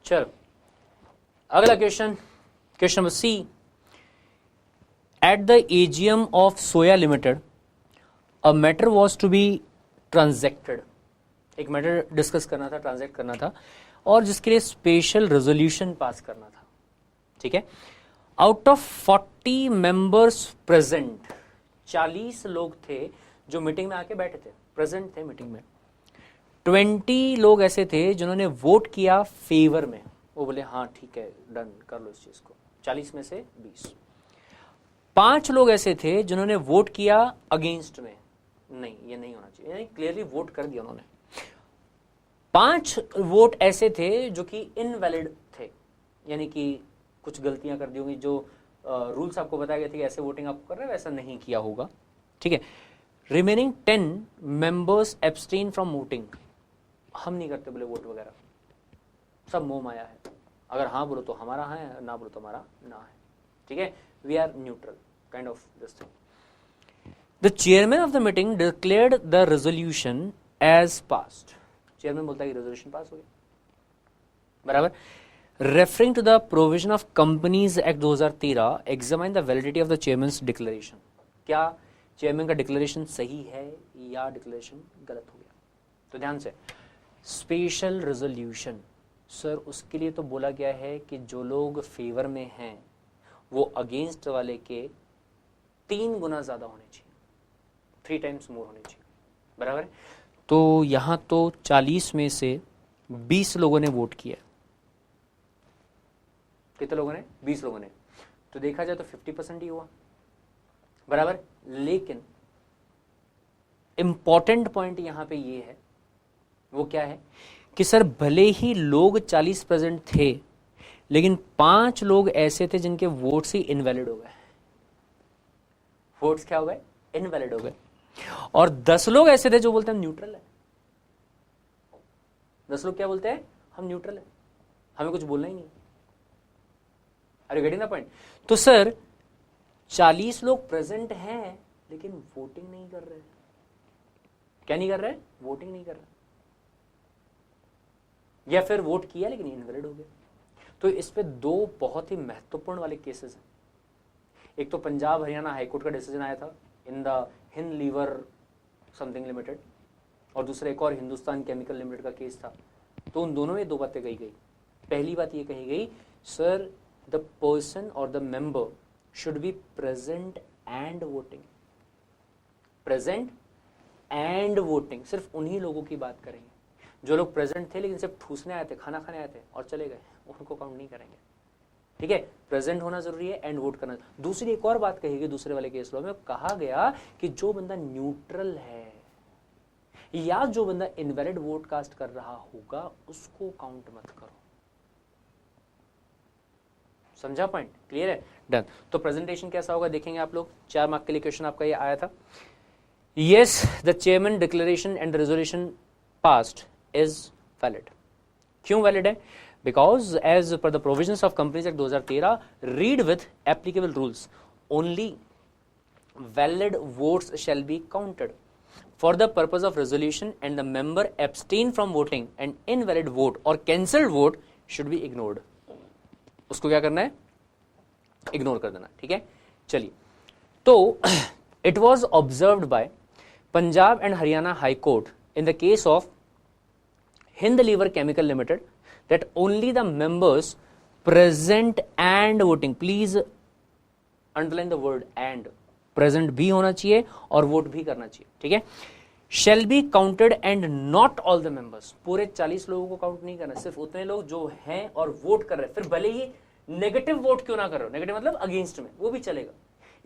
चलो अगला question, question number C. At the AGM of Soya limited a matter was to be transacted. एक matter discuss करना था, ट्रांजेक्ट करना था, और जिसके लिए स्पेशल रेजोल्यूशन पास करना था। ठीक है। आउट ऑफ 40 मेंबर्स प्रेजेंट, 40 लोग थे जो मीटिंग में आके बैठे थे, प्रेजेंट थे मीटिंग में। 20 लोग ऐसे थे जिन्होंने वोट किया फेवर में, वो बोले हाँ ठीक है डन कर लो इस चीज को, 40 में से 20। 5 लोग ऐसे थे जिन्होंने वोट किया अगेंस्ट में, नहीं ये नहीं होना चाहिए, यानी क्लियरली वोट कर दिया उन्होंने। 5 वोट ऐसे थे जो कि इनवैलिड थे, यानी कि कुछ गलतियां कर दी होंगी, जो रूल्स आपको बताया गया था कि ऐसे वोटिंग आपको कर रहे हैं वैसा नहीं किया होगा। ठीक है। Remaining 10 members abstain from voting. हम नहीं करते बोले वोट वगैरह, सब मोह माया है, अगर हाँ बोलो तो हमारा हाँ है, ना बोलो तो हमारा ना है। ठीक है, we are neutral kind of this thing. The chairman of the meeting declared the resolution as passed. Chairman बोलता है कि रेजोल्यूशन पास हो गया, बराबर। Referring to the provision of companies act 2013 examine the validity of the chairman's declaration. क्या chairman का declaration सही है या डिक्लेरेशन गलत हो गया? तो ध्यान से, स्पेशल रेजोल्यूशन सर, उसके लिए तो बोला गया है कि जो लोग फेवर में हैं वो अगेंस्ट वाले के 3 गुना ज्यादा होने चाहिए, 3 टाइम्स मोर होने चाहिए, बराबर। तो यहां तो 40 में से 20 लोगों ने वोट किया। कितने लोगों ने? 20 लोगों ने। तो देखा जाए तो 50% ही हुआ, बराबर। लेकिन इंपॉर्टेंट पॉइंट यहां पे ये है, वो क्या है कि सर भले ही लोग 40 प्रेजेंट थे, लेकिन 5 लोग ऐसे थे जिनके वोट्स ही इनवैलिड हो गए। वोट्स क्या हो गए? इनवैलिड हो गए। और 10 लोग ऐसे थे जो बोलते हैं हम न्यूट्रल है। 10 लोग क्या बोलते हैं? हम न्यूट्रल है, हमें कुछ बोलना ही नहीं। अरे गेटिंग द पॉइंट? तो सर 40 लोग प्रेजेंट हैं लेकिन वोटिंग नहीं कर रहे। क्या नहीं कर रहे? वोटिंग नहीं कर रहे, या फिर वोट किया लेकिन इनवैलिड हो गए। तो इस पे 2 बहुत ही महत्वपूर्ण वाले केसेस हैं। एक तो पंजाब हरियाणा हाईकोर्ट का डिसीजन आया था in the Hind lever something limited, और दूसरा एक और हिंदुस्तान केमिकल लिमिटेड का केस था। तो उन दोनों में 2 बातें कही गई। पहली बात ये कही गई, सर द पर्सन और the member should be present and voting. Present and voting, सिर्फ उन्हीं लोगों की बात करेंगे जो लोग प्रेजेंट थे लेकिन सिर्फ ठूसने आए थे, खाना खाने आए थे और चले गए, उनको काउंट नहीं करेंगे। ठीक है, प्रेजेंट होना जरूरी है एंड वोट करना। दूसरी एक और बात कही गई दूसरे वाले केस लॉ में, कहा गया कि जो बंदा न्यूट्रल है या जो बंदा इनवैलिड वोट कास्ट कर रहा होगा उसको काउंट मत करो। समझा पॉइंट? क्लियर है? डन। तो प्रेजेंटेशन कैसा होगा देखेंगे आप लोग। 4 मार्क के लिए क्वेश्चन आपका ये आया था। Yes the chairman declaration and resolution passed is valid. क्यों वैलिड है? Because as per the provisions of companies act 2013 read with applicable rules only valid votes shall be counted for the purpose of resolution and the member abstain from voting and invalid vote और cancelled vote should be ignored. उसको क्या करना है? Ignore कर देना। ठीक है, चलिए। तो it was observed bye Punjab and Haryana high court in the case of Hind Lever Chemical Limited that only the members present and voting, please underline the word and, present भी होना चाहिए और वोट भी करना चाहिए। ठीक है, shall be counted and not all the members, पूरे 40 लोगों को काउंट नहीं करना, सिर्फ उतने लोग जो हैं और वोट कर रहे हैं। फिर भले ही नेगेटिव वोट क्यों ना कर रहे हो, नेगेटिव मतलब अगेंस्ट में, वो भी चलेगा।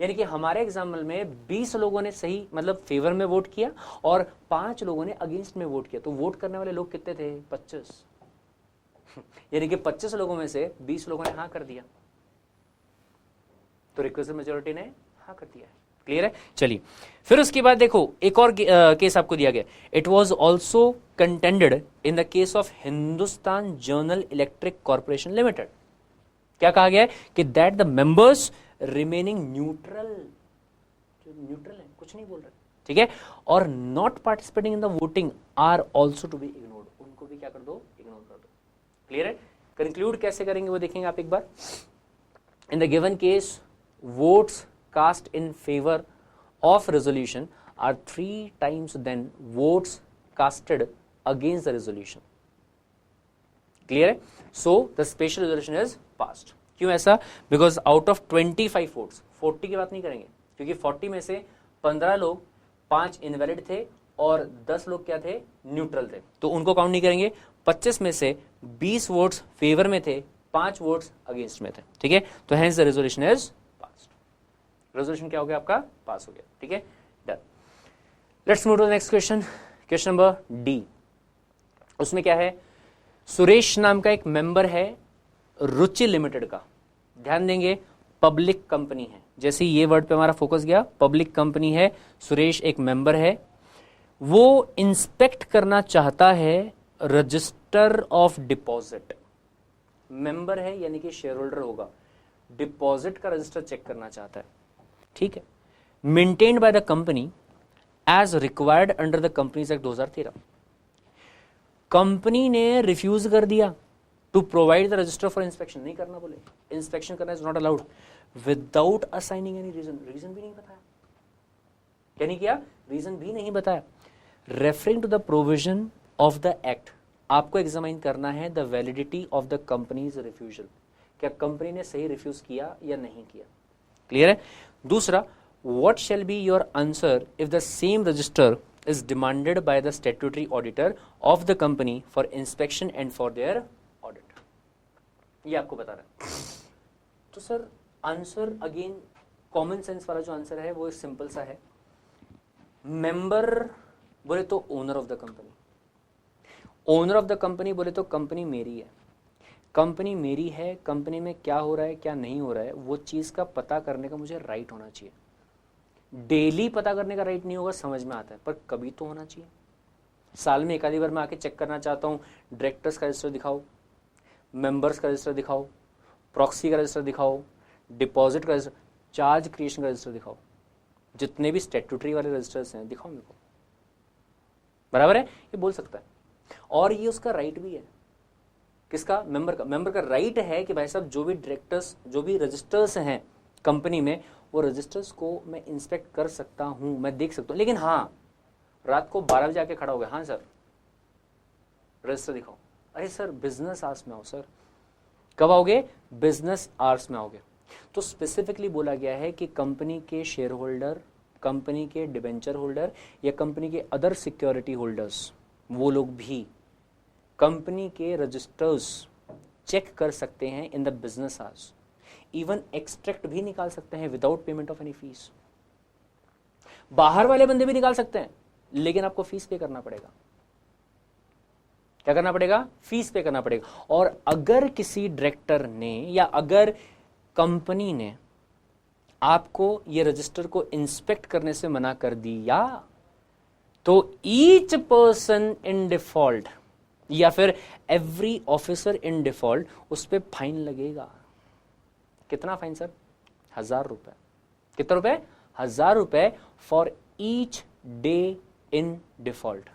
यानी कि हमारे एग्जाम्पल में 20 लोगों ने सही मतलब फेवर में वोट किया और 5 लोगों ने अगेंस्ट में वोट किया। तो वोट करने वाले लोग कितने थे? 25। यानी कि 25 लोगों में से 20 लोगों ने हाँ कर दिया, तो रिक्वेस्ट मेजोरिटी ने हाँ कर दिया। क्लियर है? चलिए, फिर उसके बाद देखो एक और केस आपको दिया गया। It was also contended in the case of Hindustan general electric corporation limited. क्या कहा गया है कि that the members remaining neutral, जो न्यूट्रल है कुछ नहीं बोल रहे, ठीक है, और not participating in the voting are also to be ignored, उनको भी क्या कर दो? इग्नोर कर दो। क्लियर है? कंक्लूड कैसे करेंगे वो देखेंगे आप एक बार. In the given case votes cast in favour of resolution are 3 times than votes casted against the resolution. Clear है? So the special resolution is passed. क्यों ऐसा? बिकॉज आउट ऑफ 25 वोट्स, 40 की बात नहीं करेंगे क्योंकि 40 में से 15 लोग, 5 इनवैलिड थे और 10 लोग क्या थे? न्यूट्रल थे, तो उनको काउंट नहीं करेंगे. 25 में से 20 वोट्स फेवर में थे, 5 वोट्स अगेंस्ट में थे. ठीक है, तो hence the resolution is passed. Resolution क्या हो गया आपका? पास हो गया. ठीक है, done. Let's move to the next question. Question number D. उसमें क्या है? सुरेश नाम का एक मेंबर है रुचि लिमिटेड का. ध्यान देंगे, पब्लिक कंपनी है. जैसे ये वर्ड पे हमारा फोकस गया, पब्लिक कंपनी है, सुरेश एक मेंबर है, वो इंस्पेक्ट करना चाहता है रजिस्टर ऑफ डिपॉजिट. मेंबर है यानी कि शेयर होल्डर होगा, डिपॉजिट का रजिस्टर चेक करना चाहता है. ठीक है, maintained by the company as required under the companies act 2013. Company ने रिफ्यूज कर दिया to provide the register for inspection. नहीं करना बोले, इंस्पेक्शन करना is not allowed without assigning any reason. Reason भी नहीं बताया. क्या नहीं किया? रीजन भी नहीं बताया. Referring to the provision of the act, आपको एग्जामिन करना है the validity of the company's refusal. क्या कंपनी ने सही रिफ्यूज किया या नहीं किया? क्लियर है? दूसरा, what shall be your answer if the same register is demanded by the statutory auditor of the company for inspection and for their audit. ये आपको बता रहा है. तो sir answer again common sense वाला जो आंसर है वो सिंपल सा है. मेंबर बोले तो owner of the company. Owner of the company बोले तो कंपनी मेरी है. कंपनी मेरी है, कंपनी में क्या हो रहा है क्या नहीं हो रहा है वो चीज का पता करने का मुझे राइट होना चाहिए. डेली पता करने का राइट नहीं होगा, समझ में आता है, पर कभी तो होना चाहिए. साल में एक आधी बार मैं आके चेक करना चाहता हूँ, डायरेक्टर्स का रजिस्टर दिखाओ, मेंबर्स का रजिस्टर दिखाओ, प्रॉक्सी का रजिस्टर दिखाओ, डिपॉजिट का रजिस्टर, चार्ज क्रिएशन का रजिस्टर दिखाओ, जितने भी स्टैट्यूटरी वाले रजिस्टर्स हैं दिखाओ मेरे को. बराबर है? ये बोल सकता है और ये उसका राइट भी है. किसका? मेंबर का. मेंबर का राइट है कि भाई साहब जो भी डायरेक्टर्स, जो भी रजिस्टर्स हैं कंपनी में, वो रजिस्टर्स को मैं इंस्पेक्ट कर सकता हूं, मैं देख सकता हूं. लेकिन हाँ, रात को 12 बजे आके खड़ा हो गया, हाँ सर रजिस्टर दिखाओ. अरे सर बिजनेस आवर्स में आओ. सर कब आओगे? बिजनेस आवर्स में आओगे. तो स्पेसिफिकली बोला गया है कि कंपनी के शेयर होल्डर, कंपनी के डिबेंचर होल्डर या कंपनी के अदर सिक्योरिटी होल्डर्स, वो लोग भी कंपनी के रजिस्टर्स चेक कर सकते हैं in the business hours. Even extract भी निकाल सकते हैं without payment of any fees. बाहर वाले बंदे भी निकाल सकते हैं, लेकिन आपको फीस पे करना पड़ेगा. क्या करना पड़ेगा? फीस पे करना पड़ेगा. और अगर किसी डायरेक्टर ने या अगर कंपनी ने आपको ये रजिस्टर को इंस्पेक्ट करने से मना कर दिया, तो ईच पर्सन इन डिफॉल्ट या फिर एवरी ऑफिसर इन डिफॉल्ट उस पर फाइन लगेगा. कितना फाइन सर? 1000 रुपए. कितना रुपए? 1000 रुपए for each day in default.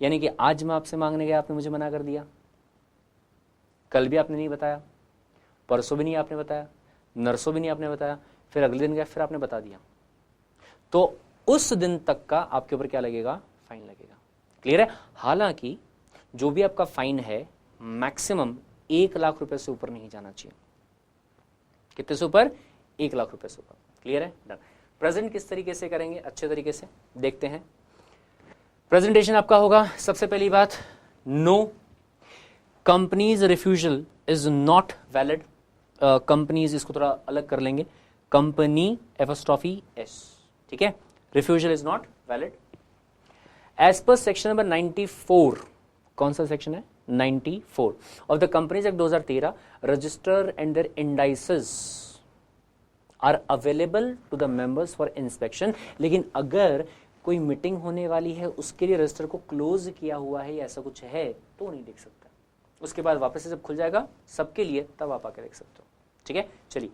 यानी कि आज मैं आपसे मांगने गया, आपने मुझे मना कर दिया, कल भी आपने नहीं बताया, परसों भी नहीं आपने बताया, नरसों भी नहीं आपने बताया, फिर अगले दिन गया फिर आपने बता दिया, तो उस दिन तक का आपके ऊपर क्या लगेगा? फाइन लगेगा. क्लियर है? हालांकि जो भी आपका फाइन है मैक्सिमम 1 लाख रुपए से ऊपर नहीं जाना चाहिए. कितने से ऊपर? 1 लाख रुपए से ऊपर. क्लियर है? डन. प्रेजेंट किस तरीके से करेंगे? अच्छे तरीके से देखते हैं. प्रेजेंटेशन आपका होगा, सबसे पहली बात, no company's refusal is not valid. Company's इसको थोड़ा अलग कर लेंगे, कंपनी एपोस्ट्रोफी एस. ठीक है? Refusal is not valid as per section number 94. कौन सा सेक्शन है? 94 of the Companies Act 2013. register and their indices are available to the members for inspection. लेकिन अगर कोई मीटिंग होने वाली है उसके लिए रजिस्टर को क्लोज किया हुआ है या ऐसा कुछ है तो नहीं देख सकता. उसके बाद वापस से जब खुल जाएगा सबके लिए तब आप आके देख सकते हो. ठीक है? चलिए,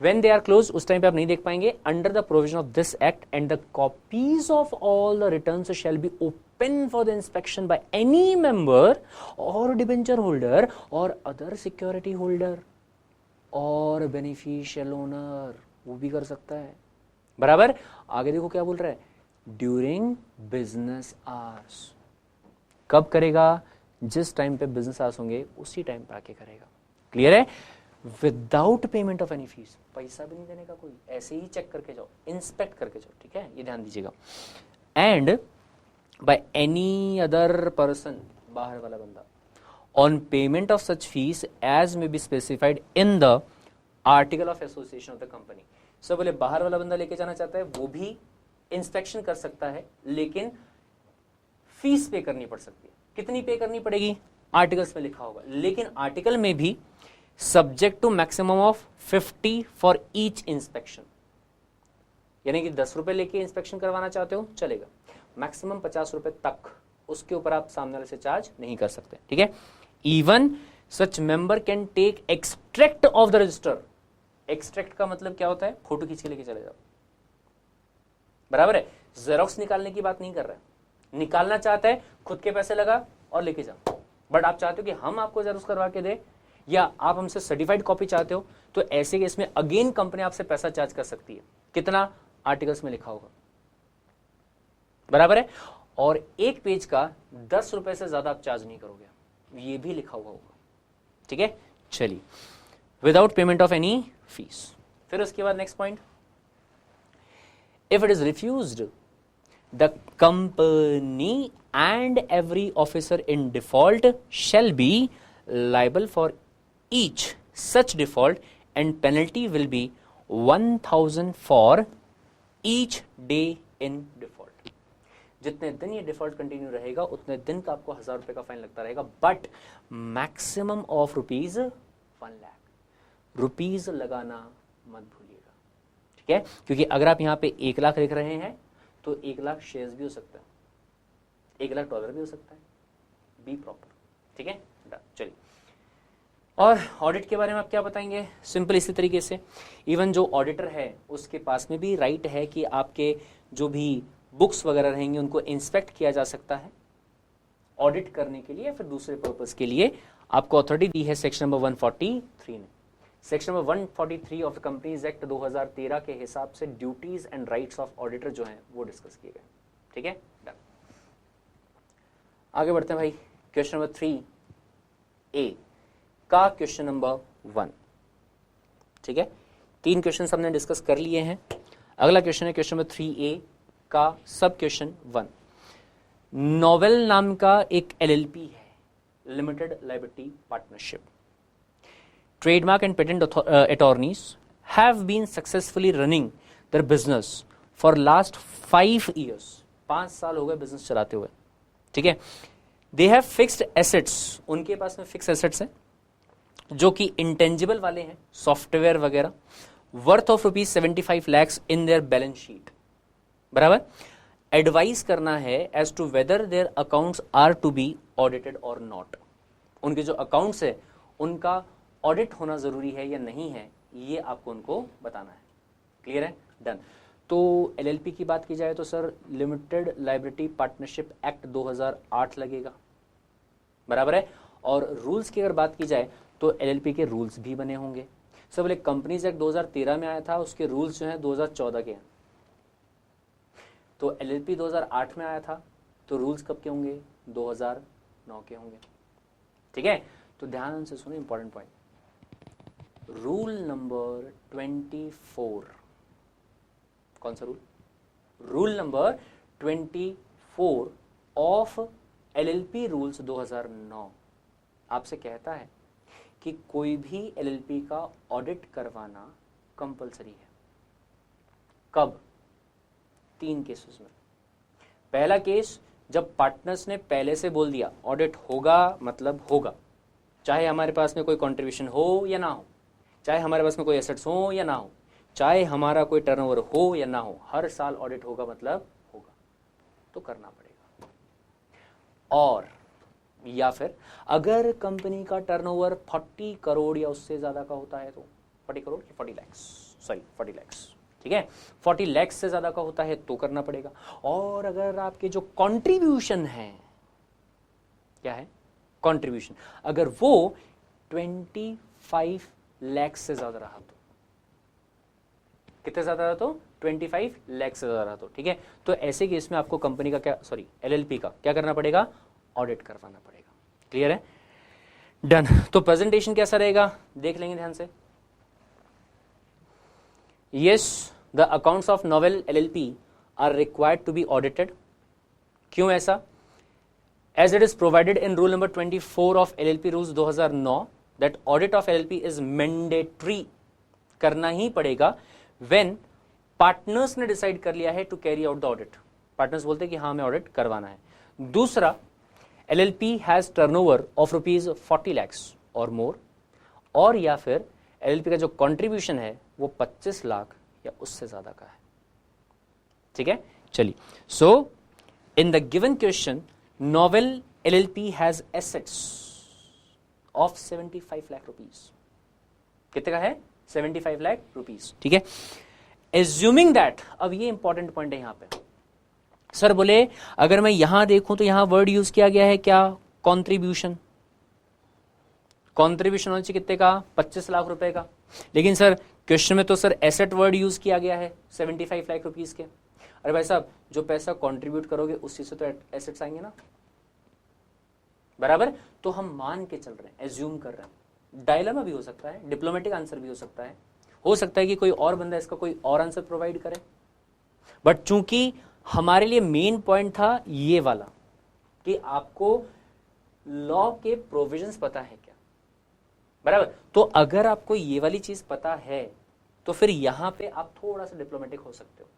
When they are closed, उस टाइम पे आप नहीं देख पाएंगे. Under the provision of this act and the copies of all the returns shall be open for the inspection by any member or debenture holder or other security holder or beneficial owner. वो भी कर सकता है. बराबर. आगे देखो क्या बोल रहा है. During business hours. कब करेगा? जिस टाइम पे बिजनेस आवर्स होंगे उसी टाइम पे आके करेगा. क्लियर है? Without payment of any fees. पैसा भी नहीं देने का कोई, ऐसे ही चेक करके जाओ, इंस्पेक्ट करके जाओ. ठीक है, ये ध्यान दीजिएगा. And by any other person, बाहर वाला बंदा, on payment of such fees as may be specified in the article of association of the company. So बोले बाहर वाला बंदा लेके जाना चाहता है, वो भी इंस्पेक्शन कर सकता है, लेकिन फीस पे करनी पड़ सकती है. कितनी पे करनी पड़ेगी? आर्टिकल्स में लिखा होगा. लेकिन आर्टिकल में भी subject to maximum of 50 for each inspection. यानी कि 10 रुपए लेके इंस्पेक्शन करवाना चाहते हो चलेगा, मैक्सिमम 50 रुपए तक, उसके ऊपर आप सामने वाले से चार्ज नहीं कर सकते. ठीक है. Even such member can take extract of the register. Extract का मतलब क्या होता है? फोटो खींच के लेके चले जाओ. बराबर है. जेरोक्स निकालने की बात नहीं कर रहा है. निकालना चाहता है, खुद के पैसे लगा और लेके जाओ. बट आप चाहते हो कि हम आपको जेरोक्स करवा के दे, या आप हमसे सर्टिफाइड कॉपी चाहते हो, तो ऐसे केस में अगेन कंपनी आपसे पैसा चार्ज कर सकती है. कितना? आर्टिकल्स में लिखा होगा. बराबर है. और एक पेज का 10 रुपए से ज्यादा आप चार्ज नहीं करोगे, ये भी लिखा हुआ होगा. ठीक है. चलिए, without payment of any fees. फिर उसके बाद next point, if it is refused the company and every officer in default shall be liable for each such default and penalty will be 1000 for each day in default. जितने दिन ये default continue रहेगा उतने दिन का आपको 1000 रुपए का फाइन लगता रहेगा, but maximum of rupees 1 lakh. Rupees लगाना मत भूलिएगा. ठीक है, क्योंकि अगर आप यहां पे 1 लाख लिख रहे हैं तो 1 लाख शेयर्स भी हो सकता है, 1 लाख डॉलर भी हो सकता है. B proper. ठीक है. चलिए, और ऑडिट के बारे में आप क्या बताएंगे? सिंपल इसी तरीके से, इवन जो ऑडिटर है उसके पास में भी राइट है कि आपके जो भी बुक्स वगैरह रहेंगे उनको इंस्पेक्ट किया जा सकता है ऑडिट करने के लिए, फिर दूसरे पर्पस के लिए आपको अथॉरिटी दी है सेक्शन नंबर 143 ने. Section number 143 of the companies act 2013 के हिसाब से duties and rights of auditor जो हैं वो डिस्कस किए गए. ठीक है. डन. आगे बढ़ते हैं भाई. क्वेश्चन नंबर 3A का क्वेश्चन नंबर 1. ठीक है, 3 क्वेश्चन हमने डिस्कस कर लिए हैं. अगला क्वेश्चन है क्वेश्चन नंबर 3A का सब क्वेश्चन 1. नोवेल नाम का एक LLP है, limited liability partnership. Trademark and patent attorneys have been successfully running their business for last 5 years. 5 साल हो गए बिजनेस चलाते हुए. ठीक है. They have fixed assets. उनके पास में फिक्स एसेट्स हैं जो कि इंटेंजिबल वाले हैं, सॉफ्टवेयर वगैरह, worth of ₹75 lakhs in their balance sheet. बराबर. एडवाइस करना है as to whether their accounts are to be audited और नॉट. उनके जो अकाउंट्स है उनका ऑडिट होना जरूरी है या नहीं है, ये आपको उनको बताना है. क्लियर है. डन. तो LLP की बात की जाए तो sir limited liability partnership act 2008 लगेगा. बराबर है. और रूल्स की अगर बात की जाए तो LLP के रूल्स भी बने होंगे. सर बोले कंपनीज एक्ट 2013 में आया था, उसके रूल्स जो हैं 2014 के हैं. तो LLP 2008 में आया था, तो रूल्स कब के होंगे? 2009 के होंगे. ठीक है. तो ध्यान से सुनो, इंपॉर्टेंट पॉइंट. Rule number 24. कौन सा rule? Rule number 24 of LLP rules 2009 आपसे कहता है कि कोई भी LLP का ऑडिट करवाना कंपलसरी है. कब? 3 केसेस में. पहला केस, जब पार्टनर्स ने पहले से बोल दिया ऑडिट होगा मतलब होगा, चाहे हमारे पास में कोई कंट्रीब्यूशन हो या ना हो, चाहे हमारे पास में कोई एसेट्स हो या ना हो, चाहे हमारा कोई टर्नओवर हो या ना हो, हर साल ऑडिट होगा मतलब होगा, तो करना पड़ेगा. और या फिर अगर कंपनी का टर्नओवर 40 करोड़ या उससे ज्यादा का होता है तो 40 करोड़ या 40 lakhs, सॉरी 40 lakhs, ठीक है। 40 lakhs से ज्यादा का होता है तो करना पड़ेगा। और अगर आपके जो कंट्रीब्यूशन है, क्या है कंट्रीब्यूशन, अगर वो 25 lakhs से ज्यादा रहा तो, कितने ज्यादा रहा तो 25 लाख से ज्यादा रहा तो, ठीक है। तो ऐसे केस में आपको कंपनी का क्या, सॉरी एलएलपी का क्या करना पड़ेगा, ऑडिट करवाना पड़ेगा। क्लियर है, डन। तो प्रेजेंटेशन कैसा रहेगा देख लेंगे ध्यान से। Yes, the accounts of novel LLP are required to be audited. क्यों ऐसा, as it is provided in rule number 24 of LLP rules 2009 that audit of LLP is mandatory, करना ही पड़ेगा व्हेन पार्टनर्स ने डिसाइड कर लिया है to carry out the audit. Partners बोलते हैं कि हाँ हमें ऑडिट करवाना है। दूसरा, LLP has turnover of rupees 40 lakhs और मोर, और या फिर एलएलपी का जो कंट्रीब्यूशन है वो 25 लाख या उससे ज्यादा का है, ठीक है। चलिए, so in the given question Novel LLP has assets of 75 lakh rupees. कितने का है, 75 लाख रुपीज, ठीक है। एज्यूमिंग दैट, अब ये इंपॉर्टेंट पॉइंट है यहां पे, सर बोले अगर मैं यहां देखूं तो यहां वर्ड यूज किया गया है क्या, कॉन्ट्रीब्यूशन। कॉन्ट्रीब्यूशन होना चाहिए कितने का, 25 लाख रुपए का, लेकिन सर क्वेश्चन में तो सर एसेट वर्ड यूज किया गया है 75 लाख रुपीज के। अरे भाई साहब, जो पैसा कंट्रीब्यूट करोगे उसी से तो एसेट्स आएंगे ना, बराबर। तो हम मान के चल रहे हैं, एज्यूम कर रहे हैं। डायलेमा भी हो सकता है, डिप्लोमेटिक आंसर भी हो सकता है कि कोई और बंदा इसका कोई और आंसर प्रोवाइड करे, बट चूंकि हमारे लिए मेन पॉइंट था ये वाला कि आपको लॉ के प्रोविजंस पता है क्या, बराबर। तो अगर आपको ये वाली चीज पता है तो फिर यहां पे आप थोड़ा सा डिप्लोमेटिक हो सकते हो।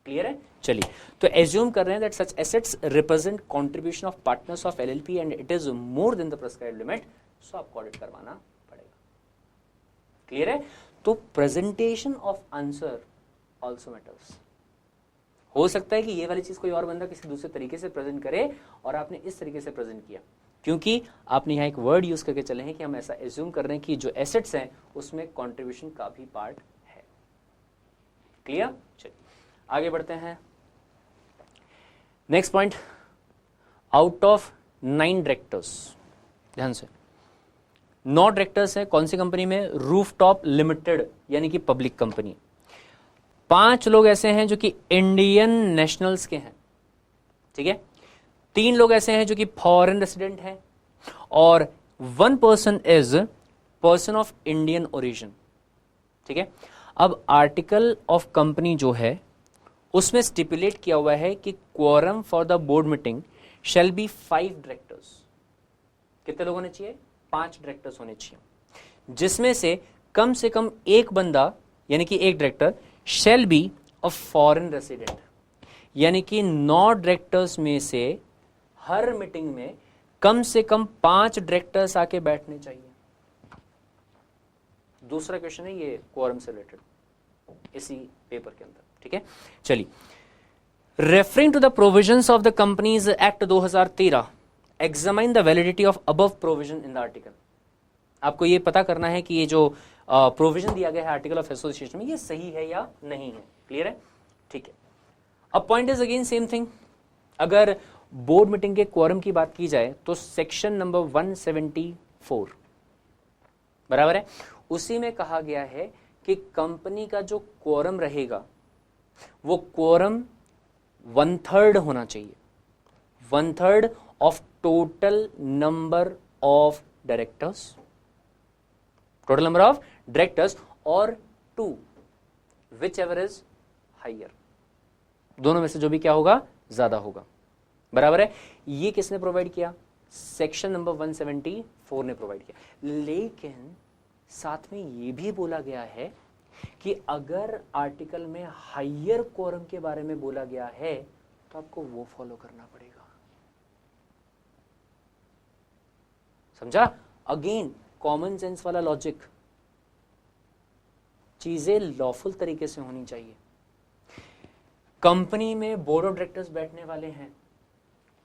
क्लियर है, चलिए। तो एज्यूम कर रहे हैं that such assets represent contribution of partners of LLP and it is more than the prescribed limit, so आपको ऑडिट करवाना पड़ेगा। क्लियर है, तो presentation of answer also matters. हो सकता है कि ये वाली चीज कोई और बंदा किसी दूसरे तरीके से प्रेजेंट करे और आपने इस तरीके से प्रेजेंट किया, क्योंकि आपने यहां एक वर्ड यूज करके चले हैं कि हम ऐसा एज्यूम कर रहे हैं कि जो एसेट्स हैं उसमें कंट्रीब्यूशन का भी पार्ट है। क्लियर, चलिए आगे बढ़ते हैं। Next point, out of 9 directors, ध्यान से 9 डायरेक्टर्स हैं कौन सी कंपनी में, रूफटॉप लिमिटेड यानी कि पब्लिक कंपनी। 5 लोग ऐसे हैं जो कि इंडियन नेशनल्स के हैं, ठीक है। 3 लोग ऐसे हैं जो कि फॉरेन रेसिडेंट हैं और 1 person is person of Indian origin, ठीक है। अब आर्टिकल ऑफ कंपनी जो है उसमें स्टिपुलेट किया हुआ है कि quorum for the board meeting shall be 5 directors. कितने लोग होने चाहिए, 5 डायरेक्टर्स होने चाहिए, जिसमें से कम एक बंदा यानी कि एक director shall be a foreign resident, यानी कि 9 डायरेक्टर्स में से हर मीटिंग में कम से कम 5 डायरेक्टर्स आके बैठने चाहिए। दूसरा क्वेश्चन है ये क्वोरम से रिलेटेड इसी पेपर के अंदर, ठीक है। चलिए, referring to the provisions of the companies act 2013 examine the validity of above provision in the article. आपको ये पता करना है कि ये जो प्रोविजन दिया गया है आर्टिकल ऑफ एसोसिएशन में ये सही है या नहीं है। क्लियर है, ठीक है। अब point is again same thing, अगर बोर्ड मीटिंग के क्वोरम की बात की जाए तो सेक्शन नंबर 174 बराबर है, उसी में कहा गया है कि कंपनी का जो क्वोरम रहेगा वो क्वोरम 1/3 होना चाहिए, 1/3 of total number of directors, total number of directors और 2 विच एवर इज हाइयर, दोनों में से जो भी क्या होगा ज्यादा होगा, बराबर है। ये किसने प्रोवाइड किया, सेक्शन नंबर 174 ने प्रोवाइड किया। लेकिन साथ में ये भी बोला गया है कि अगर आर्टिकल में हाइयर क्वोरम के बारे में बोला गया है तो आपको वो फॉलो करना पड़ेगा। समझा, अगेन कॉमन सेंस वाला लॉजिक, चीजें लॉफुल तरीके से होनी चाहिए। कंपनी में बोर्ड ऑफ डायरेक्टर्स बैठने वाले हैं,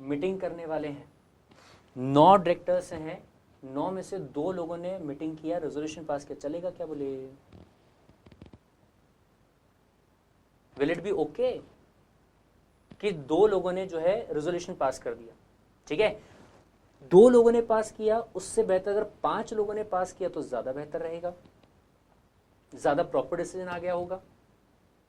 मीटिंग करने वाले हैं, 9 डायरेक्टर्स हैं, 9 में से 2 लोगों ने मीटिंग किया, रेजोल्यूशन पास किया, चलेगा क्या, बोले विल इट बी ओके कि 2 लोगों ने जो है रेजोल्यूशन पास कर दिया, ठीक है, 2 लोगों ने पास किया, उससे बेहतर अगर 5 लोगों ने पास किया तो ज्यादा बेहतर रहेगा, ज्यादा प्रॉपर डिसीजन आ गया होगा,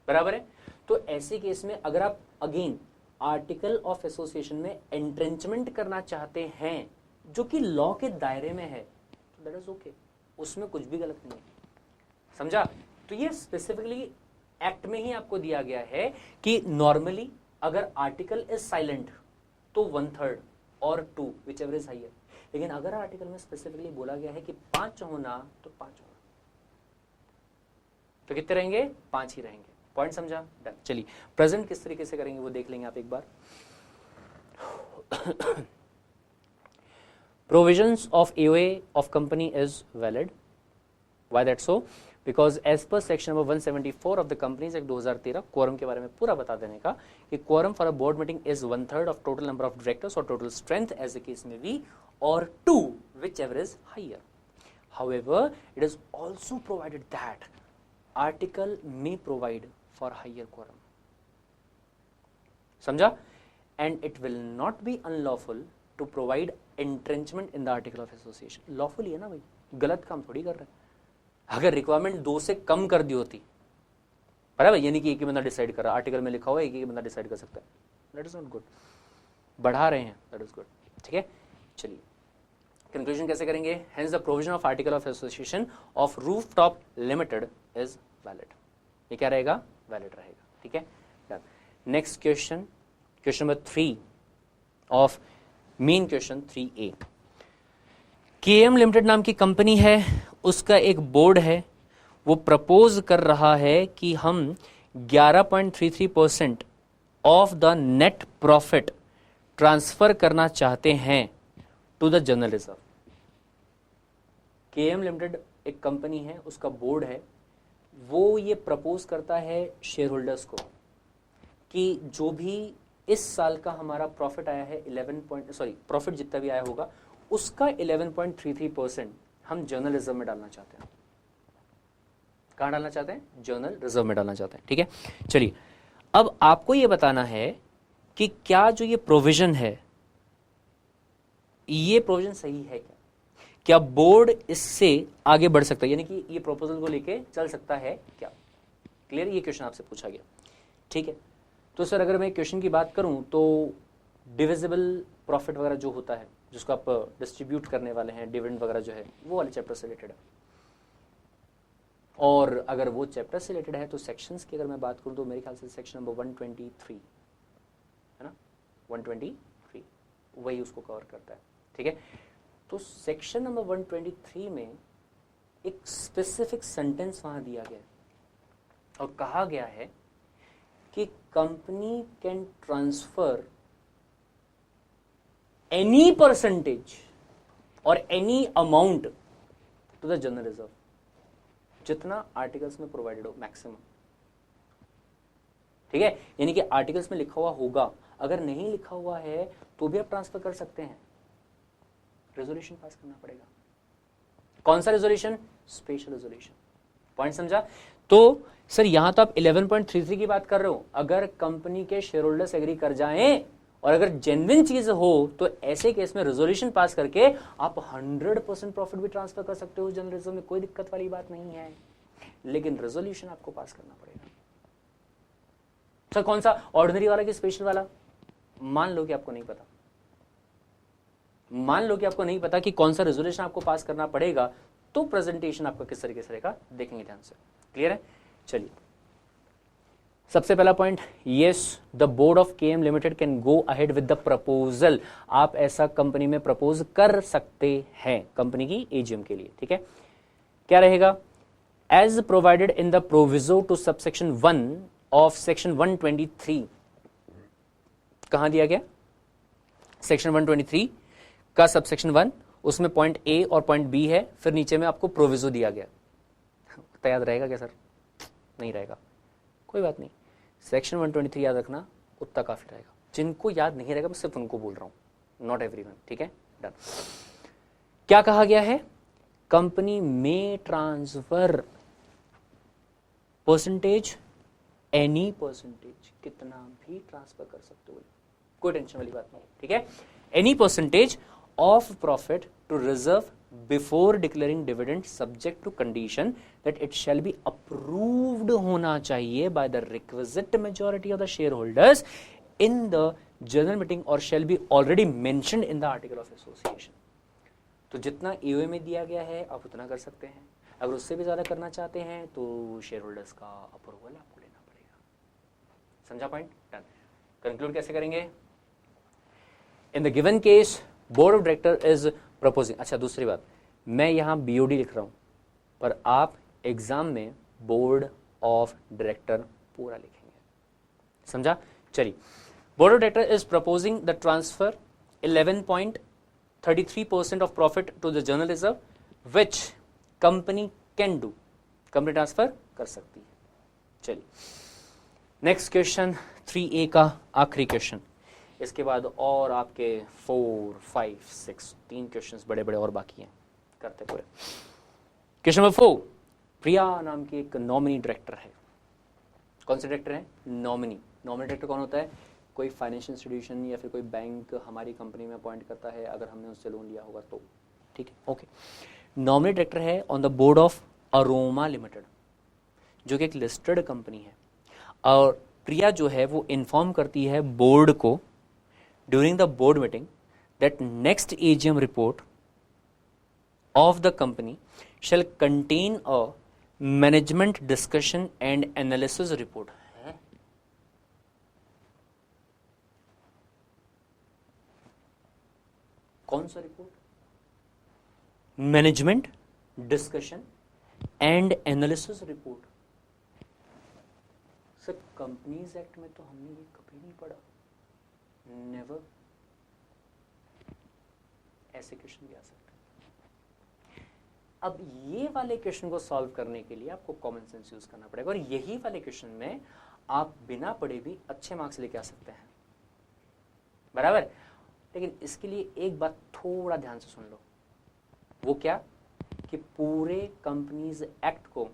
बराबर है। तो ऐसे केस में अगर आप अगेन आर्टिकल ऑफ एसोसिएशन में एंट्रेंचमेंट करना चाहते हैं जो कि लॉ के दायरे में है, तो दैट इज ओके, उसमें कुछ भी गलत नहीं है, समझा। तो ये स्पेसिफिकली एक्ट में ही आपको दिया गया है कि नॉर्मली अगर आर्टिकल इज साइलेंट तो 1/3 और 2 विच एवर इज हाइयर, लेकिन अगर आर्टिकल में स्पेसिफिकली बोला गया है कि 5 होना तो 5 होना, तो कितने रहेंगे, 5 ही रहेंगे। पॉइंट समझा, डन। चलिए प्रेजेंट किस तरीके से करेंगे वो देख लेंगे आप एक बार। Provisions of AOA of company is valid, why that so, because as per section number 174 of the companies act 2013 quorum के बारे में पूरा बता देने का कि quorum for a board meeting is 1/3 of total number of directors और total strength as the case may be, और 2 whichever is higher. However it is also provided that article may provide for higher quorum, समझा, and it will not be unlawful to provide entrenchment in the article of association। lawful ही है ना भाई, गलत काम थोड़ी कर रहे हैं। अगर रिक्वायरमेंट 2 से कम कर दी होती, बराबर, यानी कि एक ही बंदा डिसाइड कर रहा, आर्टिकल में लिखा हुआ है एक ही बंदा डिसाइड कर सकता है, दैट इज नॉट गुड। बढ़ा रहे हैं, दैट इज गुड, ठीक है। चलिए कंक्लूजन कैसे करेंगे, hence the provision of article of association of rooftop limited is valid, ये क्या रहेगा, वैलिड रहेगा, ठीक है, done. Next question, question number 3 of main question 3A। KM limited नाम की कंपनी है, उसका एक बोर्ड है, वो प्रपोज कर रहा है कि हम 11.33% of the net profit transfer करना चाहते हैं to the general reserve. KM limited एक कंपनी है, उसका बोर्ड है, वो ये प्रपोज करता है शेयर होल्डर्स को कि जो भी इस साल का हमारा प्रॉफिट आया है प्रॉफिट जितना भी आया होगा उसका 11.33% हम जर्नल रिजर्व में डालना चाहते हैं। कहां डालना चाहते हैं, जर्नल रिजर्व में डालना चाहते हैं, ठीक है। चलिए अब आपको ये बताना है कि क्या जो ये प्रोविजन है, ये प्रोविजन सही है क्या, क्या बोर्ड इससे आगे बढ़ सकता है, यानी कि ये प्रपोजल को लेके चल सकता है क्या। क्लियर, ये क्वेश्चन आपसे पूछा गया, ठीक है। तो सर अगर मैं क्वेश्चन की बात करूं तो डिविजिबल प्रॉफिट वगैरह जो होता है, जिसको आप डिस्ट्रीब्यूट करने वाले हैं, डिविडेंड वगैरह जो है, वो वाले चैप्टर से रिलेटेड है। और अगर वो चैप्टर से रिलेटेड है तो सेक्शंस की अगर मैं बात करूं तो मेरे ख्याल से सेक्शन नंबर 123 है ना, 123 वही उसको कवर करता है, ठीक है। तो सेक्शन नंबर 123 में एक स्पेसिफिक सेंटेंस वहां दिया गया है और कहा गया है कि company can transfer any percentage और any amount to the general reserve, जितना आर्टिकल्स में प्रोवाइडेड हो मैक्सिमम, ठीक है। यानी कि आर्टिकल्स में लिखा हुआ होगा, अगर नहीं लिखा हुआ है तो भी आप ट्रांसफर कर सकते हैं, रेजोल्यूशन पास करना पड़ेगा। कौन सा रेजोल्यूशन, स्पेशल रेजोल्यूशन। पॉइंट समझा। तो सर यहां तो आप 11.33 की बात कर रहे हो, अगर कंपनी के शेयर होल्डर्स एग्री कर जाएं और अगर जेन्युइन चीज हो तो ऐसे केस में रेजोल्यूशन पास करके आप 100% प्रॉफिट भी ट्रांसफर कर सकते हो जनरल रिजर्व में, कोई दिक्कत वाली बात नहीं है, लेकिन रेजोल्यूशन आपको पास करना पड़ेगा। सर कौन सा, ऑर्डिनरी वाला कि स्पेशल वाला। मान लो कि आपको नहीं पता, मान लो कि आपको नहीं पता कि कौन सा रेजोल्यूशन आपको पास करना पड़ेगा, तो प्रेजेंटेशन आपका किस तरीके से रहेगा देखेंगे ध्यान से। क्लियर है। चलिए सबसे पहला point, yes the board of KM limited can go ahead with the proposal. आप ऐसा कंपनी में प्रपोज कर सकते हैं कंपनी की एजीएम के लिए, ठीक है। क्या रहेगा, as provided in the proviso to subsection 1 of section 123। कहां दिया गया, सेक्शन 123 का सबसेक्शन 1, उसमें पॉइंट ए और पॉइंट बी है, फिर नीचे में आपको प्रोविजो दिया गया। तो याद रहेगा क्या सर, नहीं रहेगा, कोई बात नहीं, सेक्शन 123 याद रखना उतना काफी रहेगा। जिनको याद नहीं रहेगा मैं सिर्फ उनको बोल रहा हूं, नॉट एवरीवन, ठीक है, डन। क्या कहा गया है, कंपनी में ट्रांसफर परसेंटेज एनी परसेंटेज, कितना भी ट्रांसफर कर सकते हो, कोई टेंशन वाली बात नहीं है, ठीक है। Any percentage of profit to reserve before declaring dividend subject to condition that it shall be approved होना चाहिए by the requisite majority of the shareholders in the general meeting और shall be already mentioned in the article of association. तो जितना ईओए में दिया गया है आप उतना कर सकते हैं, अगर उससे भी ज्यादा करना चाहते हैं तो शेयर होल्डर्स का अप्रूवल आपको लेना पड़ेगा। समझा पॉइंट? डन। कंक्लूड कैसे करेंगे? In the given case board of director is proposing, अच्छा दूसरी बात, मैं यहां बीओडी लिख रहा हूं पर आप एग्जाम में बोर्ड ऑफ डायरेक्टर पूरा लिखेंगे। समझा? चलिए, board of director is proposing the transfer 11.33% of profit to the general reserve which company can do, company transfer कर सकती है। चलिए नेक्स्ट क्वेश्चन 3A का आखिरी क्वेश्चन, इसके बाद और आपके 4, 5, 6 3 क्वेश्चंस बड़े बड़े और बाकी हैं, करते पूरे। क्वेश्चन नंबर 4, प्रिया नाम की एक नॉमिनी डायरेक्टर है। कौन से डायरेक्टर है? नॉमिनी। नॉमिनी डायरेक्टर कौन होता है? कोई फाइनेंशियल इंस्टीट्यूशन या फिर कोई बैंक हमारी कंपनी में अपॉइंट करता है, अगर हमने उससे लोन लिया होगा तो, ठीक है, ओके। नॉमिनी डायरेक्टर है on the board of aroma limited, जो कि एक लिस्टेड कंपनी है, और प्रिया जो है वो इन्फॉर्म करती है बोर्ड को during the board meeting that next AGM report of the company shell contain a management discussion and analysis report. कौन सा report? Management discussion and analysis report. Sir companies act में तो हमने ये कभी नहीं पढ़ा, नेवर। ऐसे क्वेश्चन भी आ सकते हैं। अब ये वाले क्वेश्चन को सॉल्व करने के लिए आपको कॉमन सेंस यूज करना पड़ेगा, और यही वाले क्वेश्चन में आप बिना पढ़े भी अच्छे मार्क्स लेके आ सकते हैं, बराबर। लेकिन इसके लिए एक बात थोड़ा ध्यान से सुन लो, वो क्या कि पूरे कंपनीज एक्ट को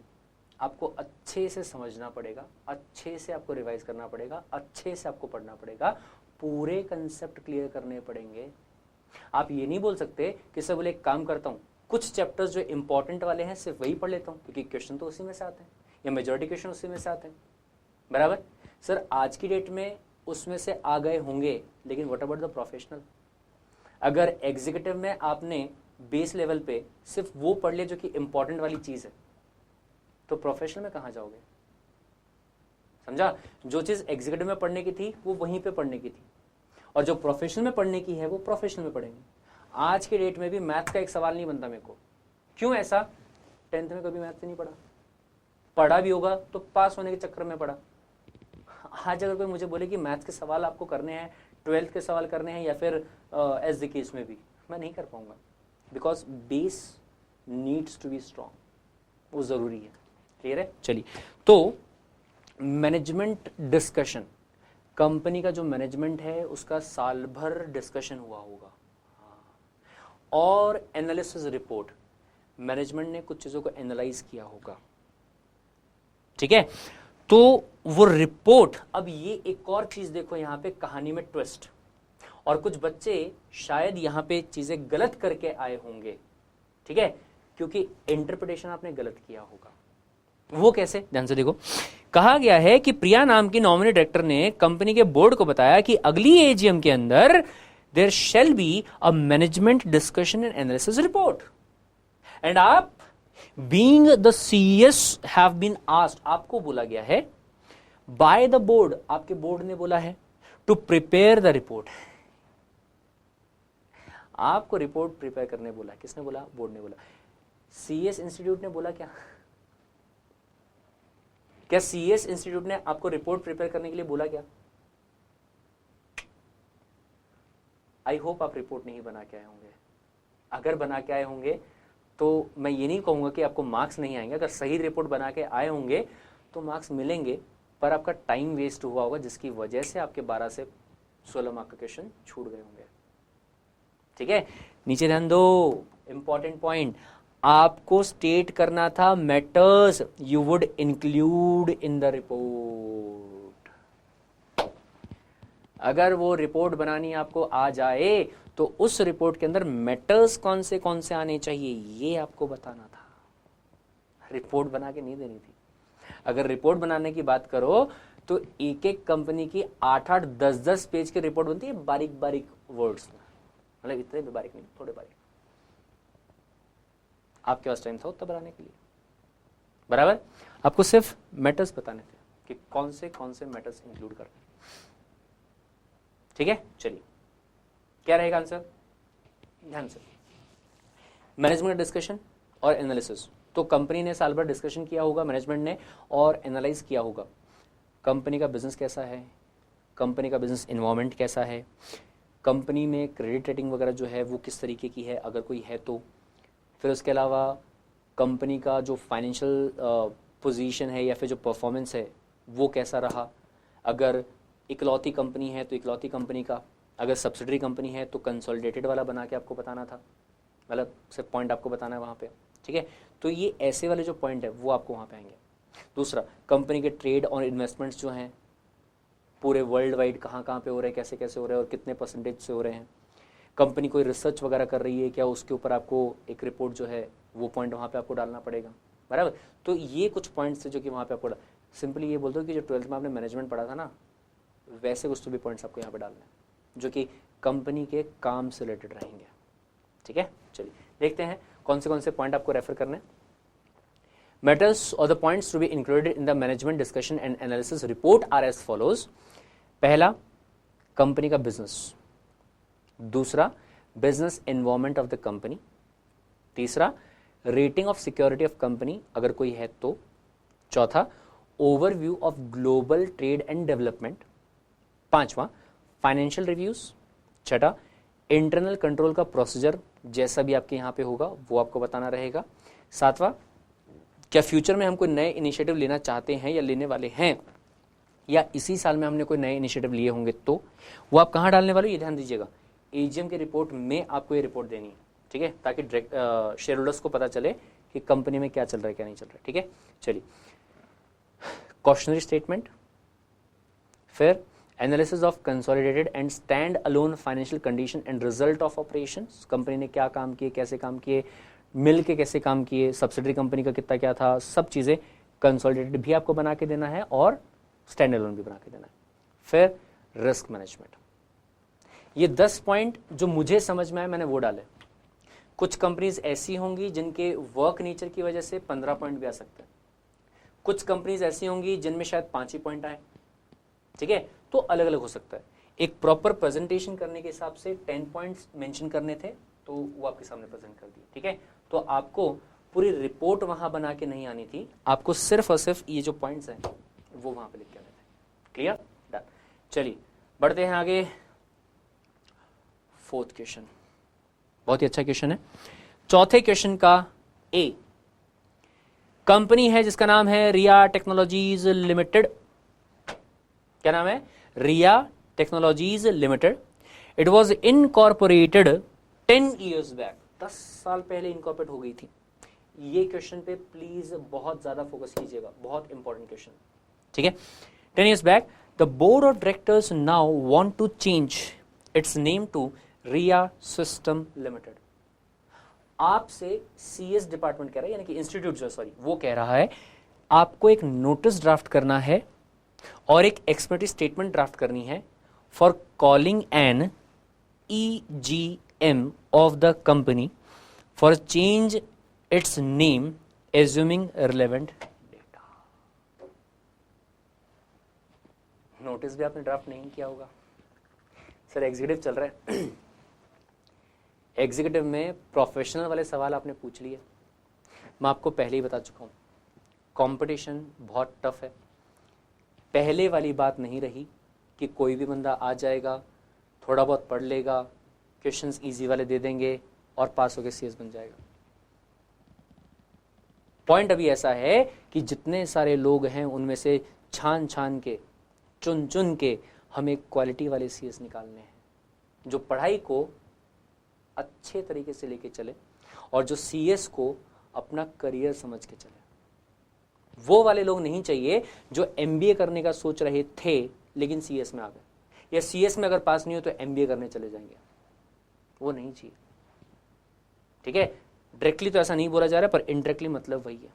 आपको अच्छे से समझना पड़ेगा, अच्छे से आपको रिवाइज करना पड़ेगा, अच्छे से आपको पढ़ना पड़ेगा, पूरे कंसेप्ट क्लियर करने पड़ेंगे। आप ये नहीं बोल सकते कि सर बोले एक काम करता हूँ, कुछ चैप्टर्स जो इंपॉर्टेंट वाले हैं सिर्फ वही पढ़ लेता हूँ क्योंकि क्वेश्चन तो उसी में से आते हैं, या मेजॉरिटी क्वेश्चन उसी में से आते हैं, बराबर। सर आज की डेट में उसमें से आ गए होंगे, लेकिन व्हाट अबाउट द प्रोफेशनल? अगर एग्जीक्यूटिव में आपने बेस लेवल पे सिर्फ वो पढ़ लिया जो कि इंपॉर्टेंट वाली चीज है, तो प्रोफेशनल में कहां जाओगे? समझा? जो चीज एग्जीक्यूटिव में पढ़ने की थी वो वहीं पे पढ़ने की थी, और जो प्रोफेशनल में पढ़ने की है वो प्रोफेशनल में पढ़ेंगे। आज के डेट में भी मैथ्स का एक सवाल नहीं बनता मेरे को। क्यों ऐसा? 10th में कभी मैथ्स नहीं पढ़ा, पढ़ा भी होगा तो पास होने के चक्कर में पढ़ा। आज अगर कोई मुझे बोले कि मैथ्स के सवाल आपको करने हैं, 12th के सवाल करने हैं, या फिर एस द केस में भी, मैं नहीं कर पाऊंगा, because base needs to be strong, वो जरूरी है। क्लियर है? चलिए, तो मैनेजमेंट डिस्कशन, कंपनी का जो मैनेजमेंट है उसका साल भर डिस्कशन हुआ होगा, और एनालिसिस रिपोर्ट, मैनेजमेंट ने कुछ चीजों को एनालाइज किया होगा, ठीक है। तो वो रिपोर्ट, अब ये एक और चीज देखो यहां पे कहानी में ट्विस्ट, और कुछ बच्चे शायद यहां पे चीजें गलत करके आए होंगे, ठीक है, क्योंकि इंटरप्रिटेशन आपने गलत किया होगा। वो कैसे? ध्यान से देखो, कहा गया है कि प्रिया नाम की नॉमिनी डायरेक्टर ने कंपनी के बोर्ड को बताया कि अगली एजीएम के अंदर there shall be a management discussion and analysis report, and आप being the CS have been asked, आपको बोला गया है बाय द बोर्ड, आपके बोर्ड ने बोला है टू प्रिपेयर द रिपोर्ट। आपको रिपोर्ट प्रिपेयर करने बोला, किसने बोला? बोर्ड ने बोला। सीएस इंस्टीट्यूट ने बोला क्या? क्या सीएस इंस्टीट्यूट ने आपको रिपोर्ट प्रिपेयर करने के लिए बोला क्या? आई होप आप रिपोर्ट नहीं बना के आए होंगे। अगर बना के आए होंगे तो मैं ये नहीं कहूंगा कि आपको मार्क्स नहीं आएंगे, अगर सही रिपोर्ट बना के आए होंगे तो मार्क्स मिलेंगे, पर आपका टाइम वेस्ट हुआ होगा जिसकी वजह से आपके 12 से 16 मार्क का क्वेश्चन छूट गए होंगे, ठीक है। नीचे ध्यान दो, इंपॉर्टेंट पॉइंट, आपको स्टेट करना था matters you would include in the report. अगर वो रिपोर्ट बनानी आपको आ जाए तो उस रिपोर्ट के अंदर मैटर्स कौन से आने चाहिए ये आपको बताना था, रिपोर्ट बना के नहीं देनी थी। अगर रिपोर्ट बनाने की बात करो तो एक एक कंपनी की 8-8, 10-10 पेज की रिपोर्ट बनती है, बारीक बारीक वर्ड्स में, मतलब इतने भी बारीक नहीं, थोड़े बारीक। आपके पास टाइम था उतना बनाने के लिए, बराबर। आपको सिर्फ मैटर्स बताने थे कि कौन से मैटर्स इंक्लूड करने। ठीक है, चलिए क्या रहेगा आंसर, ध्यान से। मैनेजमेंट डिस्कशन और एनालिसिस। तो कंपनी ने साल भर डिस्कशन किया होगा मैनेजमेंट ने और एनालाइज किया होगा कंपनी का बिजनेस कैसा है, कंपनी का बिजनेस इन्वायरमेंट कैसा है, कंपनी में क्रेडिट रेटिंग वगैरह जो है वो किस तरीके की है अगर कोई है तो। फिर उसके अलावा कंपनी का जो फाइनेंशियल पोजीशन है या फिर जो परफॉर्मेंस है वो कैसा रहा, अगर इकलौती कंपनी है तो इकलौती कंपनी का, अगर सब्सिडरी कंपनी है तो कंसोलिडेटेड वाला बना के आपको बताना था, मतलब सिर्फ पॉइंट आपको बताना है वहाँ पे। ठीक है, तो ये ऐसे वाले जो पॉइंट है वो आपको वहाँ पे आएंगे। दूसरा, कंपनी के ट्रेड और इन्वेस्टमेंट्स जो हैं पूरे वर्ल्ड वाइड कहाँ कहाँ पे हो रहे हैं, कैसे कैसे हो रहे हैं और कितने परसेंटेज से हो रहे हैं। कंपनी कोई रिसर्च वगैरह कर रही है क्या, उसके ऊपर आपको एक रिपोर्ट जो है वो पॉइंट वहाँ पे आपको डालना पड़ेगा, बराबर। तो ये कुछ पॉइंट्स है जो कि वहाँ पे आपको सिंपली ये बोल दो कि जो 12th में आपने मैनेजमेंट पढ़ा था ना वैसे कुछ तो भी पॉइंट्स आपको यहाँ पे डालने हैं जो कि कंपनी के काम से रिलेटेड रहेंगे। ठीक है, चलिए देखते हैं कौन से पॉइंट आपको रेफर करने हैं। मैटर्स और the points to be included in the management discussion and analysis report are as follows. पहला, कंपनी का बिजनेस। दूसरा, business environment of the company. तीसरा, rating of security of company अगर कोई है तो। चौथा, overview of global trade and development. पांचवा, फाइनेंशियल रिव्यूज। छठा, इंटरनल कंट्रोल का प्रोसीजर जैसा भी आपके यहाँ पे होगा वो आपको बताना रहेगा। सातवां, क्या फ्यूचर में हम कोई नए इनिशिएटिव लेना चाहते हैं या लेने वाले हैं या इसी साल में हमने कोई नए इनिशिएटिव लिए होंगे तो वो आप कहाँ डालने वाले हो ये ध्यान दीजिएगा। एजीएम की रिपोर्ट में आपको ये रिपोर्ट देनी है, ठीक है, ताकि शेयर होल्डर्स को पता चले कि कंपनी में क्या चल रहा है क्या नहीं चल रहा है। ठीक है, चलिए कॉशनरी स्टेटमेंट, फिर analysis of consolidated and stand alone financial condition and result of operations, company ने क्या काम किए, कैसे काम किए, मिल के कैसे काम किए, सब्सिडरी कंपनी का कितना क्या था, सब चीज़ें कंसोलिडेटेड भी आपको बना के देना है और स्टैंड अलोन भी बना के देना है। फिर रिस्क मैनेजमेंट। ये 10 पॉइंट जो मुझे समझ में आए मैंने वो डाले। कुछ कंपनीज ऐसी होंगी जिनके वर्क नेचर की वजह से 15 पॉइंट भी आ सकते हैं, कुछ कंपनीज ऐसी होंगी जिनमें शायद 5 ही पॉइंट आए। ठीक है, तो अलग अलग हो सकता है। एक प्रॉपर प्रेजेंटेशन करने के हिसाब से 10 पॉइंट्स मेंशन करने थे तो वो आपके सामने प्रेजेंट कर दिए। ठीक है, तो आपको पूरी रिपोर्ट वहां बना के नहीं आनी थी, आपको सिर्फ और सिर्फ ये जो पॉइंट्स हैं वो वहां पे लिख के आने थे। Clear, done. चलिए बढ़ते हैं आगे। 4th क्वेश्चन बहुत ही अच्छा क्वेश्चन है। चौथे क्वेश्चन का ए, कंपनी है जिसका नाम है रिया टेक्नोलॉजीज लिमिटेड। क्या नाम है? Riya technologies limited. It was incorporated 10 years back, 10 साल पहले इनकॉर्पोरेट हो गई थी। ये क्वेश्चन पे प्लीज बहुत ज्यादा फोकस कीजिएगा, बहुत इंपॉर्टेंट क्वेश्चन। ठीक है, 10 years back the board of directors now want to change its name to Riya system limited. आपसे सीएस डिपार्टमेंट कह रहा है, यानी कि इंस्टीट्यूट जो सॉरी वो कह रहा है आपको एक नोटिस ड्राफ्ट करना है और एक एक्सपर्टी स्टेटमेंट ड्राफ्ट करनी है for calling an EGM of the company for change its name assuming relevant data। Notice भी आपने ड्राफ्ट नहीं किया होगा सर, एग्जीक्यूटिव चल रहा है। एग्जीक्यूटिव में प्रोफेशनल वाले सवाल आपने पूछ लिए, मैं आपको पहले ही बता चुका हूँ कंपटीशन बहुत टफ है। पहले वाली बात नहीं रही कि कोई भी बंदा आ जाएगा, थोड़ा बहुत पढ़ लेगा, क्वेश्चंस इजी वाले दे देंगे और पास होकर सीएस बन जाएगा। पॉइंट अभी ऐसा है कि जितने सारे लोग हैं उनमें से छान छान के, चुन चुन के हमें क्वालिटी वाले सीएस निकालने हैं जो पढ़ाई को अच्छे तरीके से लेके चले और जो सीएस को अपना करियर समझ के चले। वो वाले लोग नहीं चाहिए जो एमबीए करने का सोच रहे थे लेकिन सीएस में आ गए, या सीएस में अगर पास नहीं हो तो एमबीए करने चले जाएंगे, वो नहीं चाहिए। ठीक है, डायरेक्टली तो ऐसा नहीं बोला जा रहा है, पर इनडायरेक्टली मतलब वही है।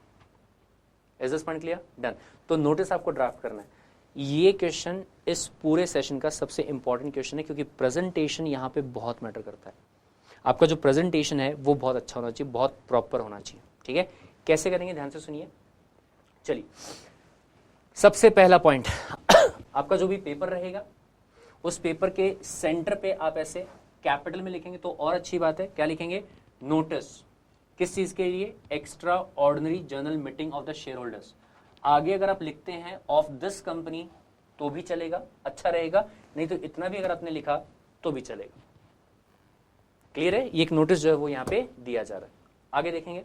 Is this point clear? Done. तो नोटिस आपको ड्राफ्ट करना है। ये क्वेश्चन इस पूरे सेशन का सबसे इंपॉर्टेंट क्वेश्चन है, क्योंकि प्रेजेंटेशन यहाँ पे बहुत मैटर करता है। आपका जो प्रेजेंटेशन है वो बहुत अच्छा होना चाहिए, बहुत प्रॉपर होना चाहिए। ठीक है, कैसे करेंगे ध्यान से सुनिए। चलिए, सबसे पहला पॉइंट आपका जो भी पेपर रहेगा उस पेपर के सेंटर पे आप ऐसे कैपिटल में लिखेंगे तो और अच्छी बात है। क्या लिखेंगे? नोटिस। किस चीज के लिए? Extra ordinary general meeting of the share holders. आगे अगर आप लिखते हैं ऑफ दिस कंपनी तो भी चलेगा, अच्छा रहेगा, नहीं तो इतना भी अगर आपने लिखा तो भी चलेगा। क्लियर है? ये एक नोटिस जो है वो यहां पे दिया जा रहा है। आगे देखेंगे,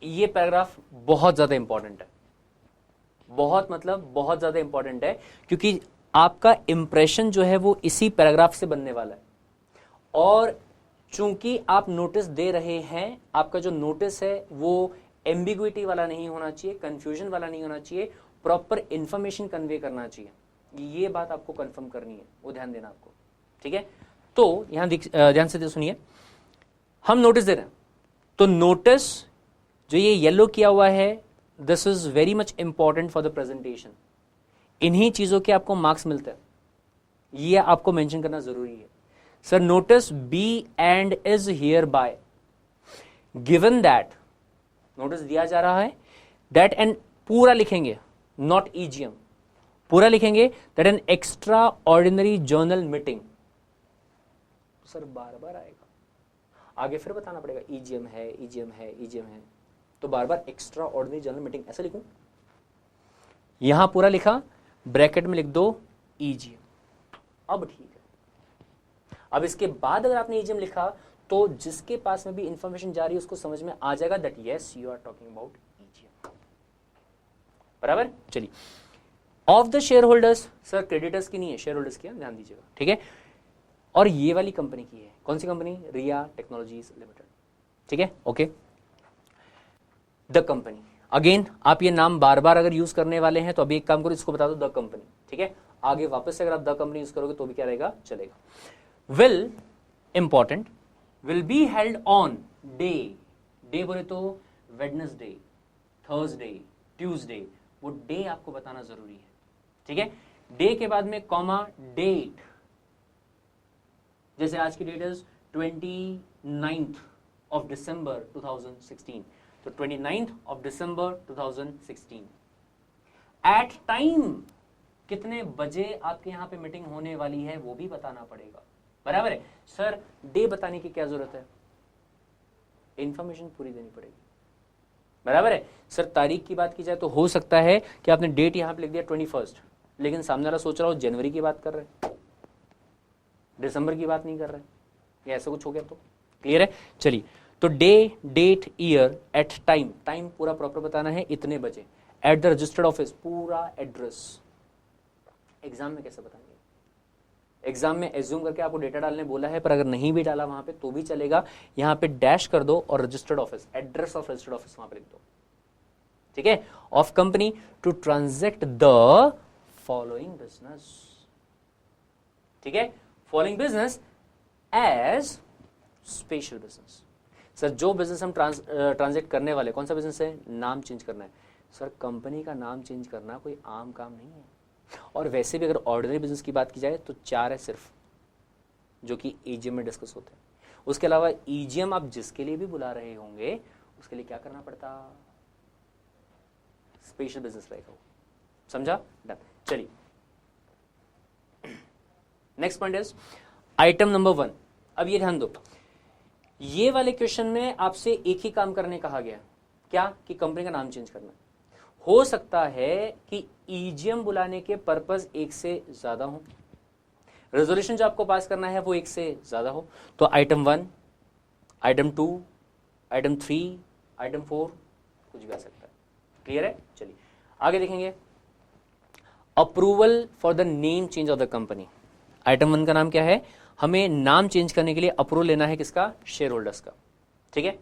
ये पैराग्राफ बहुत ज्यादा इंपॉर्टेंट है, बहुत मतलब बहुत ज्यादा इंपॉर्टेंट है, क्योंकि आपका इंप्रेशन जो है वो इसी पैराग्राफ से बनने वाला है। और चूंकि आप नोटिस दे रहे हैं, आपका जो नोटिस है वो एम्बिग्विटी वाला नहीं होना चाहिए, कंफ्यूजन वाला नहीं होना चाहिए, प्रॉपर इंफॉर्मेशन कन्वे करना चाहिए। ये बात आपको कंफर्म करनी है, वो ध्यान देना आपको। ठीक है, तो यहां ध्यान से सुनिए, हम नोटिस दे रहे हैं तो नोटिस जो ये येलो किया हुआ है, this is very much important for the presentation. इन्हीं चीजों के आपको मार्क्स मिलते हैं, ये आपको मेंशन करना जरूरी है। Sir notice B and is hereby given that, notice दिया जा रहा है दैट एंड पूरा लिखेंगे, नॉट ईजीएम, पूरा लिखेंगे that an extraordinary general meeting. Sir बार बार आएगा, आगे फिर बताना पड़ेगा ईजीएम है, ईजीएम है, ईजीएम है, तो बार बार एक्स्ट्रा ऑर्डिनरी जनरल मीटिंग ऐसे लिखूं? यहां पूरा लिखा, ब्रैकेट में लिख दो ईजीएम। अब ठीक है, अब इसके बाद अगर आपने ईजीएम लिखा तो जिसके पास में भी इंफॉर्मेशन जा रही है उसको समझ में आ जाएगा that yes you are talking about EGM. बराबर? चलिए, of the shareholders, sir creditors की नहीं है, शेयर होल्डर्स की, ध्यान दीजिएगा। ठीक है, और ये वाली कंपनी की है, कौन सी कंपनी? रिया टेक्नोलॉजीज लिमिटेड। ठीक है, ओके। द कंपनी, अगेन आप ये नाम बार बार अगर यूज करने वाले हैं तो अभी एक काम करो, इसको बता दो द कंपनी। ठीक है, आगे वापस से अगर आप द कंपनी यूज करोगे तो भी क्या रहेगा? चलेगा। Will, important, will be held on day, day बोले तो वेडनेसडे, थर्सडे, ट्यूसडे, वो डे आपको बताना जरूरी है। ठीक है, डे के बाद में कॉमा डेट, जैसे आज की date is 29th of December 2016, तो 29th of December 2016 at time, कितने बजे आपके यहां पे मीटिंग होने वाली है वो भी बताना पड़ेगा। बराबर है? सर डे बताने की क्या जरूरत है? इंफॉर्मेशन पूरी देनी पड़ेगी। बराबर है? सर तारीख की बात की जाए तो हो सकता है कि आपने डेट यहां पे लिख दिया 21, लेकिन सामने वाला सोच रहा हो जनवरी की बात कर रहे हैं, दिसंबर की बात नहीं कर रहे हैं, या ऐसा कुछ हो गया तो क्लियर है? चलिए, तो day, date, year, at time, time पूरा प्रॉपर बताना है, इतने बजे, एट द रजिस्टर्ड ऑफिस, पूरा एड्रेस। एग्जाम में कैसे बताएंगे? एग्जाम में एज्यूम करके आपको डेटा डालने बोला है, पर अगर नहीं भी डाला वहां पे तो भी चलेगा, यहां पे डैश कर दो और registered office, address of registered office वहां पे लिख दो। ठीक है, of company to transact the following business. ठीक है, following business as special business. Sir जो बिजनेस हम ट्रांजैक्ट करने वाले, कौन सा बिजनेस है? नाम चेंज करना है। सर कंपनी का नाम चेंज करना कोई आम काम नहीं है, और वैसे भी अगर ऑर्डिनरी बिजनेस की बात की जाए तो 4 है सिर्फ, जो कि ईजीएम में डिस्कस होते हैं। उसके अलावा ईजीएम आप जिसके लिए भी बुला रहे होंगे उसके लिए क्या करना पड़ता? स्पेशल बिजनेस रहेगा वो। समझा? डन। चलिए, next point is item number 1। अब ये ध्यान दो, ये वाले क्वेश्चन में आपसे एक ही काम करने कहा गया, क्या? कि कंपनी का नाम चेंज करना। हो सकता है कि ईजीएम बुलाने के पर्पस एक से ज्यादा हो, रेजोल्यूशन जो आपको पास करना है वो एक से ज्यादा हो, तो आइटम 1, आइटम 2, आइटम 3, आइटम 4 कुछ भी आ सकता है। क्लियर है? चलिए आगे देखेंगे, approval for the name change of the company. Item 1 का नाम क्या है? हमें नाम चेंज करने के लिए अप्रूवल लेना है, किसका? शेयर होल्डर्स का। ठीक है,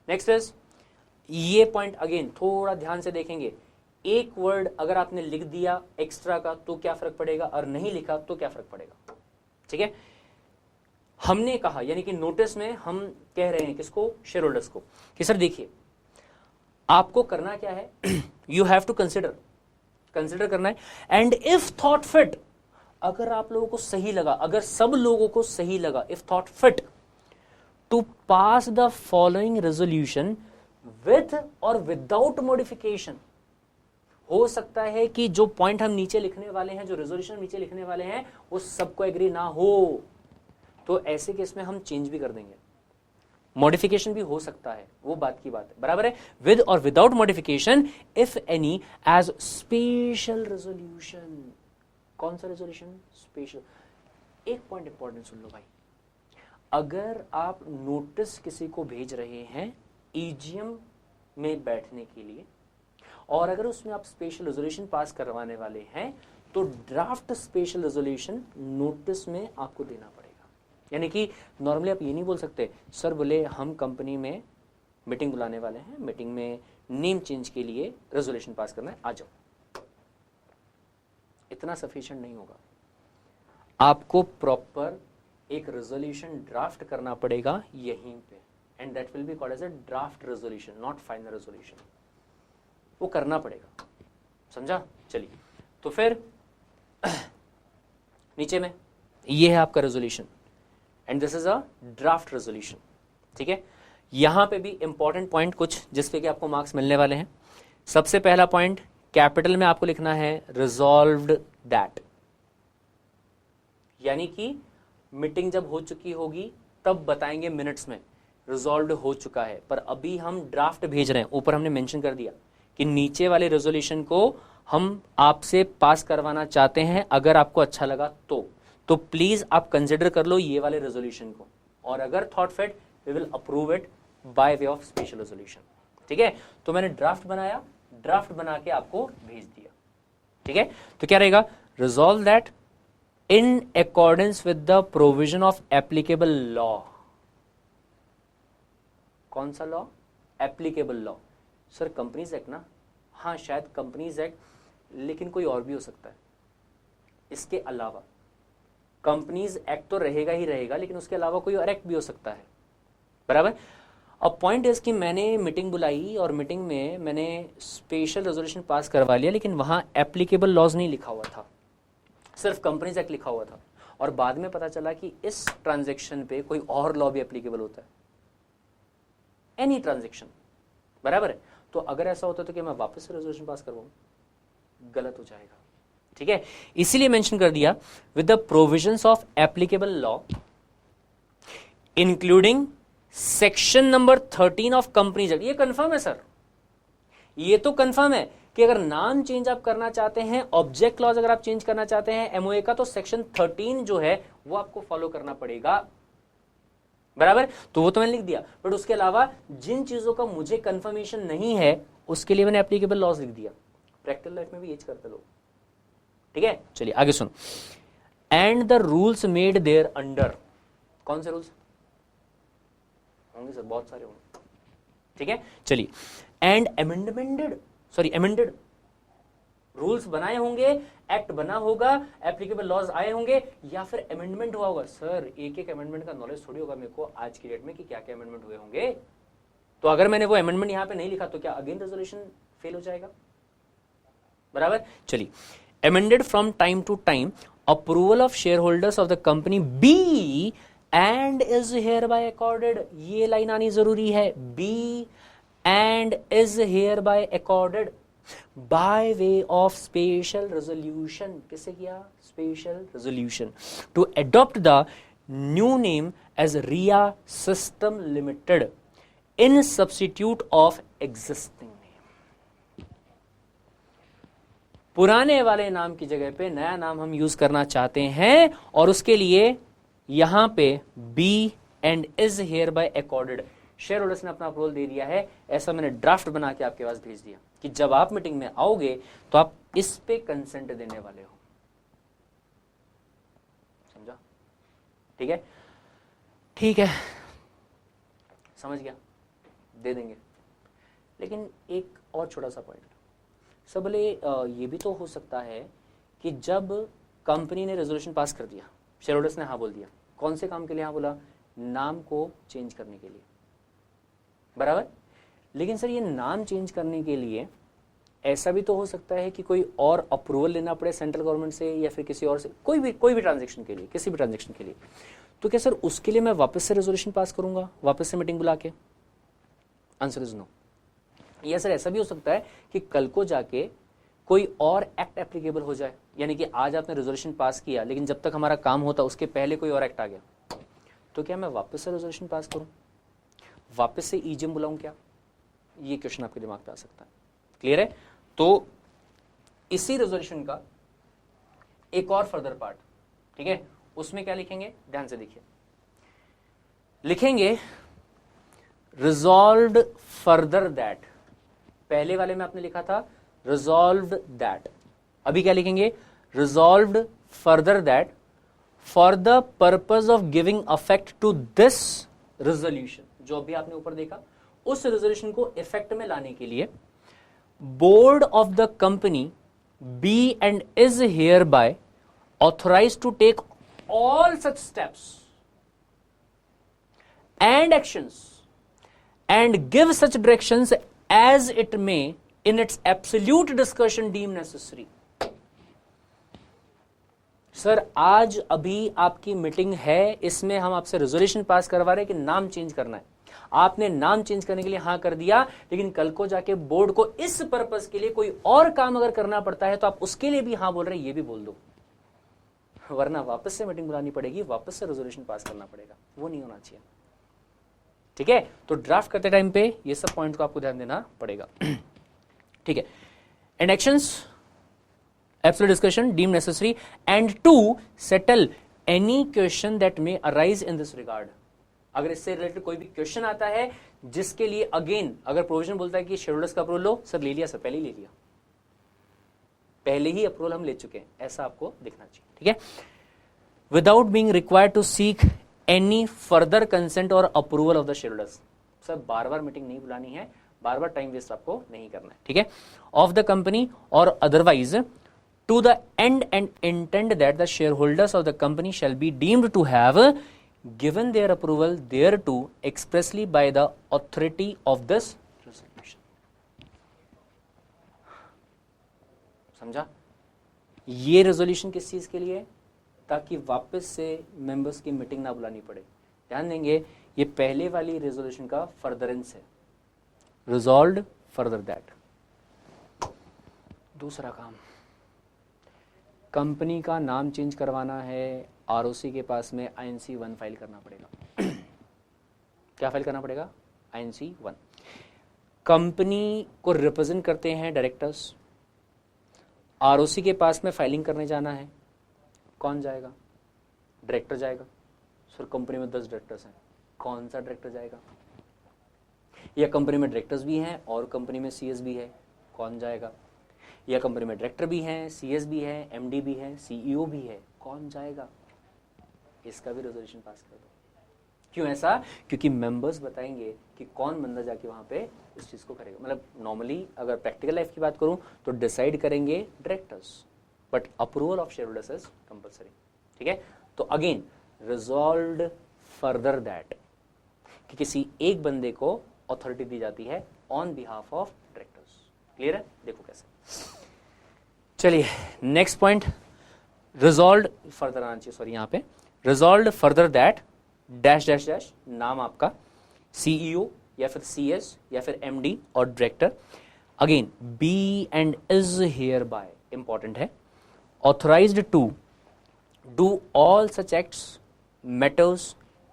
नेक्स्ट इज, ये पॉइंट अगेन थोड़ा ध्यान से देखेंगे, एक वर्ड अगर आपने लिख दिया एक्स्ट्रा का तो क्या फर्क पड़ेगा, और नहीं लिखा तो क्या फर्क पड़ेगा, ठीक है। हमने कहा, यानी कि नोटिस में हम कह रहे हैं किसको, शेयर होल्डर्स को, कि सर देखिए आपको करना क्या है, यू हैव टू कंसिडर करना है, एंड इफ थॉट फिट, अगर आप लोगों को सही लगा, अगर सब लोगों को सही लगा, if thought fit to pass the following resolution with और विदाउट मॉडिफिकेशन, हो सकता है कि जो पॉइंट हम नीचे लिखने वाले हैं, जो रेजोल्यूशन नीचे लिखने वाले हैं, वो सबको एग्री ना हो, तो ऐसे केस में हम चेंज भी कर देंगे, मॉडिफिकेशन भी हो सकता है, वो बात की बात है, बराबर है। विद और without modification if any as special resolution. कौन सा रेजोल्यूशन, स्पेशल। एक पॉइंट इंपॉर्टेंट सुन लो भाई, अगर आप नोटिस किसी को भेज रहे हैं ईजीएम में बैठने के लिए, और अगर उसमें आप स्पेशल रेजोल्यूशन पास करवाने वाले हैं, तो ड्राफ्ट स्पेशल रेजोल्यूशन नोटिस में आपको देना पड़ेगा। यानी कि नॉर्मली आप ये नहीं बोल सकते, सर बोले हम कंपनी में मीटिंग बुलाने वाले हैं, मीटिंग में नेम चेंज के लिए रेजोल्यूशन पास करना है, आ जाओ। इतना सफिशिएंट नहीं होगा, आपको प्रॉपर एक रेजोल्यूशन ड्राफ्ट करना पड़ेगा यहीं पे, and that will be called as a draft resolution, not final resolution. वो करना पड़ेगा, समझा। चलिए, तो फिर नीचे में ये है आपका resolution, and this is a draft resolution, ठीक है। यहां पे भी इंपॉर्टेंट पॉइंट कुछ जिसपे कि आपको मार्क्स मिलने वाले हैं। सबसे पहला पॉइंट, कैपिटल में आपको लिखना है रिजॉल्व्ड दैट, यानी कि मीटिंग जब हो चुकी होगी तब बताएंगे मिनट्स में रिजॉल्व्ड हो चुका है, पर अभी हम ड्राफ्ट भेज रहे हैं। ऊपर हमने मेंशन कर दिया कि नीचे वाले रेजोल्यूशन को हम आपसे पास करवाना चाहते हैं, अगर आपको अच्छा लगा तो प्लीज आप कंसिडर कर लो ये वाले रेजोल्यूशन को, और अगर thought fit we will approve it by way of special resolution, ठीक है। तो मैंने ड्राफ्ट बनाया, ड्राफ्ट बना के आपको भेज दिया, ठीक है। तो क्या रहेगा, resolve that in accordance with the provision of applicable law. कौन सा law, applicable law. Sir companies act ना, हाँ शायद कंपनीज एक्ट, लेकिन कोई और भी हो सकता है इसके अलावा। कंपनीज एक्ट तो रहेगा ही रहेगा, लेकिन उसके अलावा कोई और एक्ट भी हो सकता है, बराबर। अब पॉइंट इज कि मैंने मीटिंग बुलाई और मीटिंग में मैंने स्पेशल रेजोल्यूशन पास करवा लिया, लेकिन वहां एप्लीकेबल लॉज नहीं लिखा हुआ था, सिर्फ कंपनीज एक्ट लिखा हुआ था, और बाद में पता चला कि इस ट्रांजैक्शन पे कोई और लॉ भी एप्लीकेबल होता है, एनी ट्रांजैक्शन, बराबर है। तो अगर ऐसा होता तो क्या मैं वापस से रेजोल्यूशन पास करवाऊं, गलत हो जाएगा, ठीक है। इसीलिए मेंशन कर दिया with the provisions of applicable law including section number 13 of companies act. ये कंफर्म है सर, ये तो कंफर्म है कि अगर नाम चेंज आप करना चाहते हैं, ऑब्जेक्ट क्लॉज अगर आप चेंज करना चाहते हैं एमओए का, तो सेक्शन 13 जो है वो आपको फॉलो करना पड़ेगा, बराबर। तो वो तो मैंने लिख दिया, बट उसके अलावा जिन चीजों का मुझे कंफर्मेशन नहीं है उसके लिए मैंने एप्लीकेबल लॉज लिख दिया। प्रैक्टिकल लाइफ में भी ये करते लोग, ठीक है। चलिए आगे सुनो, and the rules made thereunder. कौन से रूल्स होंगे सर, बहुत सारे होंगे, ठीक है। चलिए, एंड अमेंडेड रूल्स बनाए होंगे, एक्ट बना होगा, एप्लीकेबल लॉज आए होंगे, या फिर अमेंडमेंट हुआ होगा। सर एक एक अमेंडमेंट का नॉलेज थोड़ी होगा मेरे को आज की डेट में कि क्या क्या अमेंडमेंट हुए होंगे। तो अगर मैंने वो अमेंडमेंट यहां पे नहीं लिखा तो क्या अगेन रेजोल्यूशन फेल हो जाएगा, बराबर। चलिए, amended from time to time, approval of shareholders of the company be and is hereby accorded। ये लाइन आनी जरूरी है, be and is hereby accorded by way of special resolution। किससे किया, special resolution to adopt the new name as RIA System Limited in substitute of existing। पुराने वाले नाम की जगह पे नया नाम हम यूज करना चाहते हैं, और उसके लिए यहां पे be and is hereby accorded. Shareholders ने अपना अप्रूवल दे दिया है, ऐसा मैंने ड्राफ्ट बना के आपके पास भेज दिया कि जब आप मीटिंग में आओगे तो आप इस पे कंसेंट देने वाले हो, समझा, ठीक है। ठीक है, समझ गया, दे देंगे। लेकिन एक और छोटा सा पॉइंट, सब बोले ये भी तो हो सकता है कि जब कंपनी ने रेजोल्यूशन पास कर दिया, शेयर होल्डर्स ने हाँ बोल दिया, कौन से काम के लिए हाँ बोला? नाम को चेंज करने के लिए, बराबर। लेकिन सर ये नाम चेंज करने के लिए ऐसा भी तो हो सकता है कि कोई और अप्रूवल लेना पड़े सेंट्रल गवर्नमेंट से या फिर किसी और से, कोई भी ट्रांजेक्शन के लिए, किसी भी ट्रांजेक्शन के लिए। तो क्या सर उसके लिए मैं वापस से रेजोल्यूशन पास करूंगा, वापस से मीटिंग बुला के? Answer is no. या सर ऐसा भी हो सकता है कि कल को जाके कोई और एक्ट एप्लीकेबल हो जाए, यानी कि आज आपने रेजोल्यूशन पास किया लेकिन जब तक हमारा काम होता उसके पहले कोई और एक्ट आ गया, तो क्या मैं वापस से रेजोल्यूशन पास करूं, वापस से ईजीएम बुलाऊं क्या? ये क्वेश्चन आपके दिमाग पे आ सकता है। क्लियर है? तो इसी रेजोल्यूशन का एक और फर्दर पार्ट, ठीक है, उसमें क्या लिखेंगे? ध्यान से देखिए, लिखेंगे रिजॉल्व्ड फर्दर दैट। पहले वाले में आपने लिखा था रिजॉल्व्ड दैट, अभी क्या लिखेंगे? Resolved further that for the purpose of giving effect to this resolution. जो अभी आपने ऊपर देखा, उस रेजोल्यूशन को इफेक्ट में लाने के लिए board of the company be and is hereby authorise to take all such steps and actions and give such directions as it may in its absolute discretion deem necessary। Sir आज अभी आपकी meeting है, इसमें हम आपसे resolution pass करवा रहे हैं कि नाम चेंज करना है। आपने नाम चेंज करने के लिए हाँ कर दिया, लेकिन कल को जाके बोर्ड को इस पर्पस के लिए कोई और काम अगर करना पड़ता है तो आप उसके लिए भी हाँ बोल रहे हैं, ये भी बोल दो, वरना वापस से मीटिंग बुलानी पड़ेगी, वापस से रेजोल्यूशन पास करना पड़ेगा। वो नहीं होना चाहिए, ठीक है। तो ड्राफ्ट करते टाइम पे ये सब पॉइंट को आपको ध्यान देना पड़ेगा, ठीक है। And actions absolute discussion deem necessary and to settle any question that may arise in this regard. अगर इससे रिलेटेड कोई भी क्वेश्चन आता है जिसके लिए अगेन अगर प्रोविजन बोलता है कि शेयर होल्डर्स का अप्रूवल लो, सर ले लिया, सर पहले ही ले लिया, पहले ही अप्रूवल हम ले चुके हैं, ऐसा आपको दिखना चाहिए, ठीक है। Without being required to seek any further consent और approval of the shareholders. Sir बार बार मीटिंग नहीं बुलानी है, बार बार टाइम वेस्ट आपको नहीं करना है, ठीक है। ऑफ द कंपनी और otherwise to the end and intent that the shareholders of the company shall be deemed to have given their approval thereto expressly by the authority of this resolution. समझा? ये resolution किस चीज के लिए? ताकि वापस से members की मीटिंग ना बुलानी पड़े। ध्यान देंगे, ये पहले वाली रेजोल्यूशन का फर्दरेंस है, रिजॉल्व्ड फर्दर दैट। दूसरा काम, कंपनी का नाम चेंज करवाना है, आरओसी के पास में आईएनसी 1 फाइल करना पड़ेगा। क्या फाइल करना पड़ेगा? आईएनसी 1। कंपनी को रिप्रेजेंट करते हैं डायरेक्टर्स, आरओसी के पास में फाइलिंग करने जाना है, कौन जाएगा? डायरेक्टर जाएगा। सर कंपनी में 10 डायरेक्टर्स हैं, कौन सा डायरेक्टर जाएगा? या कंपनी में डायरेक्टर्स भी हैं और कंपनी में सीएस भी है, कौन जाएगा? या कंपनी में डायरेक्टर भी हैं, सीएस भी है, एमडी भी है, सीईओ भी है, कौन जाएगा? इसका भी रेजोल्यूशन पास कर दो। क्यों ऐसा? क्योंकि मेंबर्स बताएंगे कि कौन बंदा जाके वहां पे इस चीज को करेगा। मतलब नॉर्मली अगर प्रैक्टिकल लाइफ की बात करूं तो डिसाइड करेंगे directors, but approval of share holders is compulsory, ठीक है। तो अगेन रिजॉल्व्ड फर्दर दैट कि किसी एक बंदे को अथॉरिटी दी जाती है on behalf of directors. Clear है? देखो कैसे। चलिए नेक्स्ट पॉइंट, रिजॉल्व्ड फर्दर आना चाहिए, सॉरी यहाँ पे resolved further that dash dash dash, नाम आपका सीईओ या फिर सीएस या फिर एमडी और director. Again be and is hereby, important है, authorized to do all such acts, matters,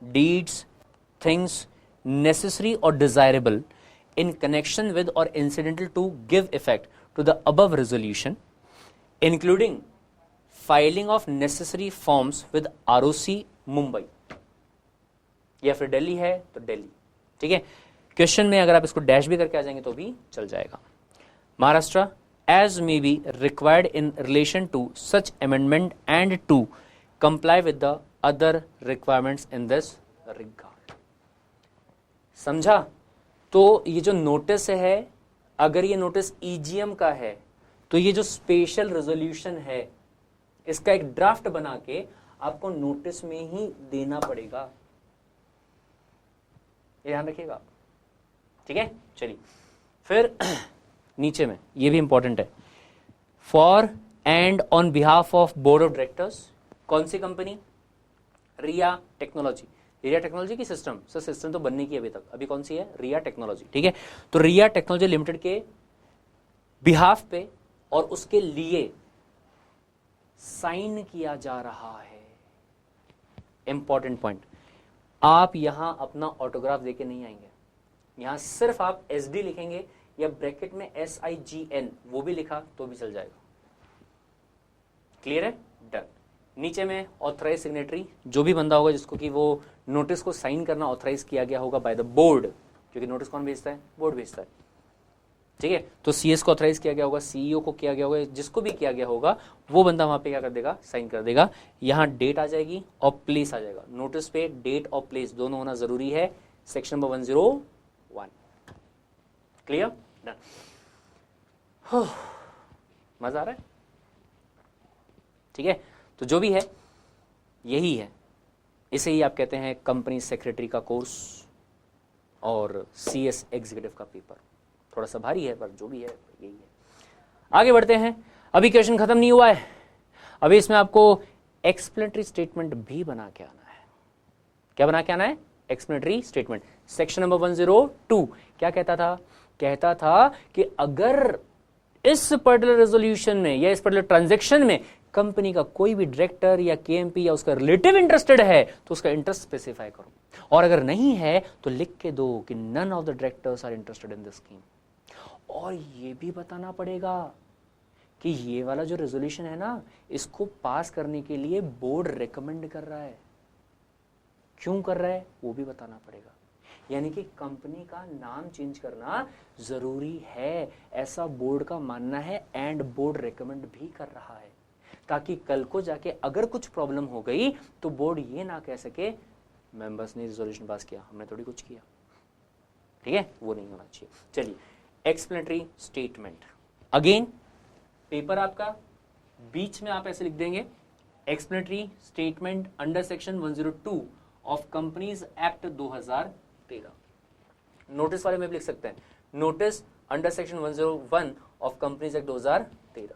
deeds, things necessary or desirable in connection with or incidental to give effect to the above resolution, including filing of necessary forms with ROC Mumbai या फिर दिल्ली है तो दिल्ली, ठीक है। Question में अगर आप इसको डैश भी करके आ जाएंगे तो भी चल जाएगा। Maharashtra as may be required in relation to such amendment and to comply with the other requirements in this regard। समझा? तो ये जो नोटिस है, अगर ये नोटिस ईजीएम का है तो ये जो स्पेशल रेजोल्यूशन है इसका एक ड्राफ्ट बना के आपको नोटिस में ही देना पड़ेगा, ये ध्यान रखिएगा। ठीक है, चलिए फिर नीचे में ये भी इंपॉर्टेंट है, for and on behalf of board of directors. कौन सी कंपनी? रिया टेक्नोलॉजी। रिया टेक्नोलॉजी की सिस्टम, सर सिस्टम तो बनने की अभी तक, अभी कौन सी है? रिया टेक्नोलॉजी। ठीक है, तो रिया टेक्नोलॉजी लिमिटेड के बिहाफ पे और उसके लिए साइन किया जा रहा है। इंपॉर्टेंट पॉइंट, आप यहां अपना ऑटोग्राफ देके नहीं आएंगे, यहां सिर्फ आप एसडी लिखेंगे या ब्रैकेट में SIGN वो भी लिखा तो भी चल जाएगा। क्लियर है? डन। नीचे में ऑथराइज सिग्नेटरी, जो भी बंदा होगा जिसको कि वो नोटिस को साइन करना ऑथराइज किया गया होगा बाय द बोर्ड, क्योंकि नोटिस कौन भेजता है? बोर्ड भेजता है। ठीक है, तो CS को ऑथराइज किया गया होगा, CEO को किया गया होगा, जिसको भी किया गया होगा वो बंदा वहां पे क्या कर देगा? साइन कर देगा। यहां डेट आ जाएगी और प्लेस आ जाएगा। नोटिस पे डेट और प्लेस दोनों होना जरूरी है, सेक्शन नंबर 101। क्लियर? डन। मजा आ रहा है? ठीक है, तो जो भी है यही है, इसे ही आप कहते हैं कंपनी सेक्रेटरी का कोर्स और CS एग्जीक्यूटिव का पेपर। थोड़ा सा भारी है पर जो भी है यही है। आगे बढ़ते हैं, अभी क्वेश्चन खत्म नहीं हुआ है, अभी इसमें आपको एक्सप्लेनेटरी स्टेटमेंट भी बना के आना है। क्या बना के आना है? Explanatory statement. सेक्शन नंबर 102 क्या कहता था? कहता था कि अगर इस पर्टिकुलर रेजोल्यूशन में या इस पर्टिकुलर ट्रांजैक्शन में कंपनी का कोई भी डायरेक्टर या KMP या उसका रिलेटिव इंटरेस्टेड है तो उसका इंटरेस्ट स्पेसिफाई करो, और अगर नहीं है तो लिख के दो कि none of the directors are interested in this scheme. और ये भी बताना पड़ेगा कि ये वाला जो रेजोल्यूशन है ना, इसको पास करने के लिए बोर्ड रेकमेंड कर रहा है। क्यों कर रहा है वो भी बताना पड़ेगा। यानी कि कंपनी का नाम चेंज करना जरूरी है, ऐसा बोर्ड का मानना है, एंड बोर्ड रेकमेंड भी कर रहा है, ताकि कल को जाके अगर कुछ प्रॉब्लम हो गई तो बोर्ड ये ना कह सके मेंबर्स ने रिजोल्यूशन पास किया, हमने थोड़ी कुछ किया। ठीक है, वो नहीं होना चाहिए। चलिए, एक्सप्लेनेटरी स्टेटमेंट। अगेन पेपर आपका बीच में आप ऐसे लिख देंगे, explanatory statement under section 102 of companies act 2013। Notice वाले में भी लिख सकते हैं, notice under section 101 of companies act 2013,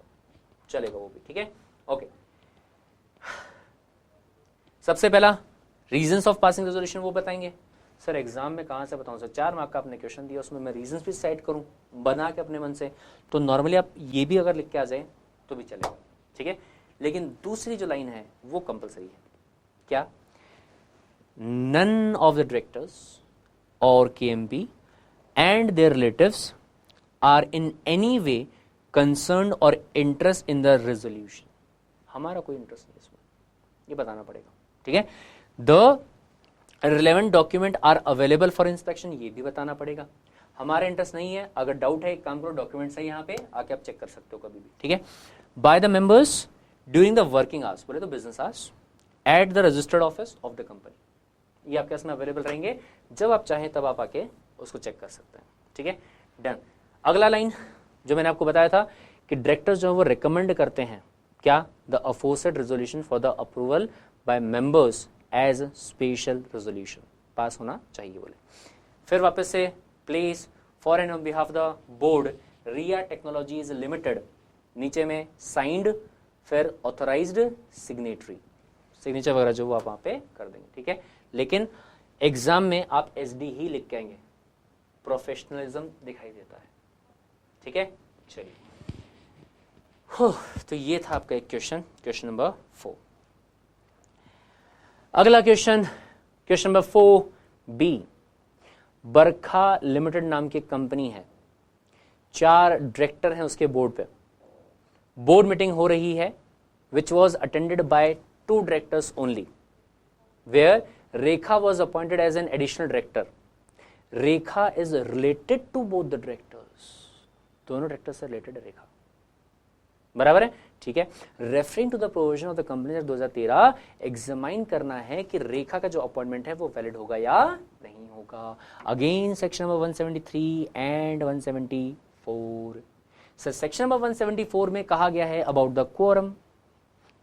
चलेगा वो भी। ठीक है, ओके। सबसे पहला रीजंस ऑफ पासिंग रेजोल्यूशन वो बताएंगे। सर एग्जाम में कहां से बताऊं सर? 4 मार्क का आपने क्वेश्चन दिया, उसमें मैं रीजंस भी साइड करूं बना के अपने मन से, तो नॉर्मली आप ये भी अगर लिख के आ जाए तो भी चलेगा। ठीक है, लेकिन दूसरी जो लाइन है वो कंपलसरी है। क्या? नन ऑफ द डायरेक्टर्स और KMP and their relatives are in any way concern और इंटरेस्ट इन द रेजोल्यूशन। हमारा कोई इंटरेस्ट नहीं इसमें, ये बताना पड़ेगा। ठीक है, the relevant document are available for inspection, ये भी बताना पड़ेगा। हमारा इंटरेस्ट नहीं है, अगर डाउट है एक काम करो, डॉक्यूमेंट्स है यहाँ पे आके आप चेक कर सकते हो कभी भी। ठीक है, by the members during the working hours, बोले तो business hours, eight the registered office of the company. ये आपके इसमें अवेलेबल रहेंगे, जब आप चाहें तब आप आके उसको चेक कर सकते हैं। ठीक है, डन। अगला लाइन जो मैंने आपको बताया था कि डायरेक्टर्स जो है वो रिकमेंड करते हैं क्या? The aforesaid resolution for the approval by members as special resolution, pass होना चाहिए बोले। फिर वापस से place for and on behalf the board Riya technologies limited, नीचे में साइंड, फिर ऑथराइज्ड सिग्नेटरी, सिग्नेचर वगैरह जो वो आप वहां पे कर देंगे। ठीक है, लेकिन एग्जाम में आप SD ही लिख के आएंगे, प्रोफेशनलिज्म दिखाई देता है। ठीक है, चलिए, तो ये था आपका एक क्वेश्चन, क्वेश्चन नंबर 4। अगला क्वेश्चन, क्वेश्चन नंबर 4B। बरखा लिमिटेड नाम की कंपनी है, 4 डायरेक्टर हैं उसके बोर्ड पे। बोर्ड मीटिंग हो रही है which was attended by 2 directors only, where Rekha was appointed as an additional director. Rekha is related to both the directors, दोनों डायरेक्टर से रिलेटेड है रेखा, बराबर है। ठीक है, referring to the provision of the company act 2013 examine करना है कि रेखा का जो अपॉइंटमेंट है वो वैलिड होगा या नहीं होगा। Again section number 173 and 174। Sir section number 174 में कहा गया है अबाउट द क्वोरम।